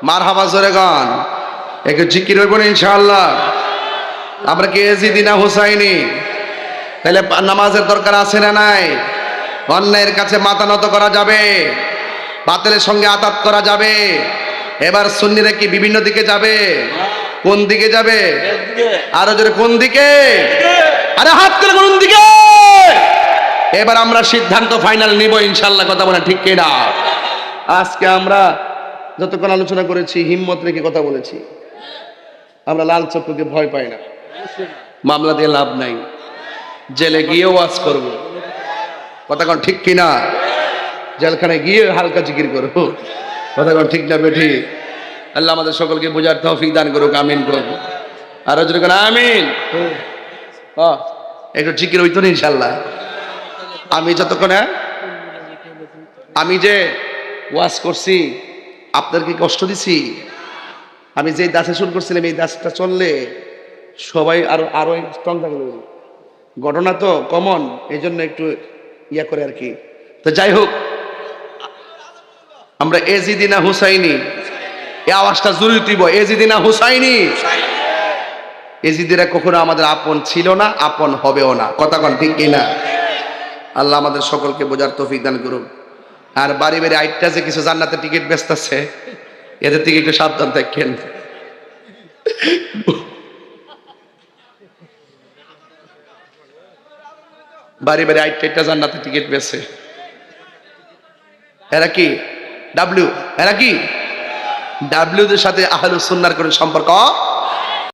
মারহাবা জোরে গান, একটু জিকির হইব না ইনশাআল্লাহ। আমরা কি এজিদিনা হুসাইনি? তাহলে নামাজের দরকার আছে না নাই? অন্যায়ের কাছে মাথা নত করা যাবে, বাতিলের সঙ্গে আতাত করা যাবে। এবার সুন্নিরা কি বিভিন্ন দিকে যাবে? কোন দিকে যাবে? আরো জোরে কোন দিকে? আরে হাত করে কোন দিকে? এবার আমরা সিদ্ধান্ত ফাইনাল নিব ইনশাআল্লাহ। কথা বলেন ঠিক কিনা? আজকে আমরা যতক্ষণ আলোচনা করেছি হিম্মত রেখে কথা বলেছি। আমরা লাল চক্ষুকে ভয় পাই না, মামলা দিয়ে লাভ নাই, জেলে গিয়ে ওয়াজ করব। কথা কোন ঠিক কিনা? জেলখানে গিয়ে হালকা জিকির করবো। কথা কোন ঠিক না বেঠি? আল্লাহ আমাদের সকলকে বোঝার তৌফিক দান করুক, আমিন করব। আর যদি কোন আমিন, একটু জিকির হইতো না ইনশাআল্লাহ। আমি যতক্ষণ আমি যে ওয়াজ করছি আপনার কি কষ্ট দিছি? আমি যে দাসে শুরু করছিলাম এই দাসটা চললে সবাই আরো স্ট্রং থাকবে। ঘটনা তো কমন, এই জন্য একটু ইয়া করে আর কি। তো যাই হোক, আমরা এজিদিনা হুসাইনি, এই আওয়াজটা জরুরি দিব। এজিদিনা হুসাইনি। এজিদিরা কখনো আমাদের আপন ছিল না, আপন হবেও না। কথা কোন ঠিক কিনা? আল্লাহ আমাদের সকলকে বোঝার তৌফিক দান করুন। আর বাড়ি বাড়ি আইটটা যে কিছু জান্নাতের টিকিট বেচতেছে, এদের থেকে একটু সাবধান থাকেন। বাড়ি বাড়ি আইটটা জান্নাতের টিকিট বেচে। এরা কি ডাব্লিউ? এরা কি ডাব্লিউদের সাথে আহলুস সুন্নাহর কোন সম্পর্ক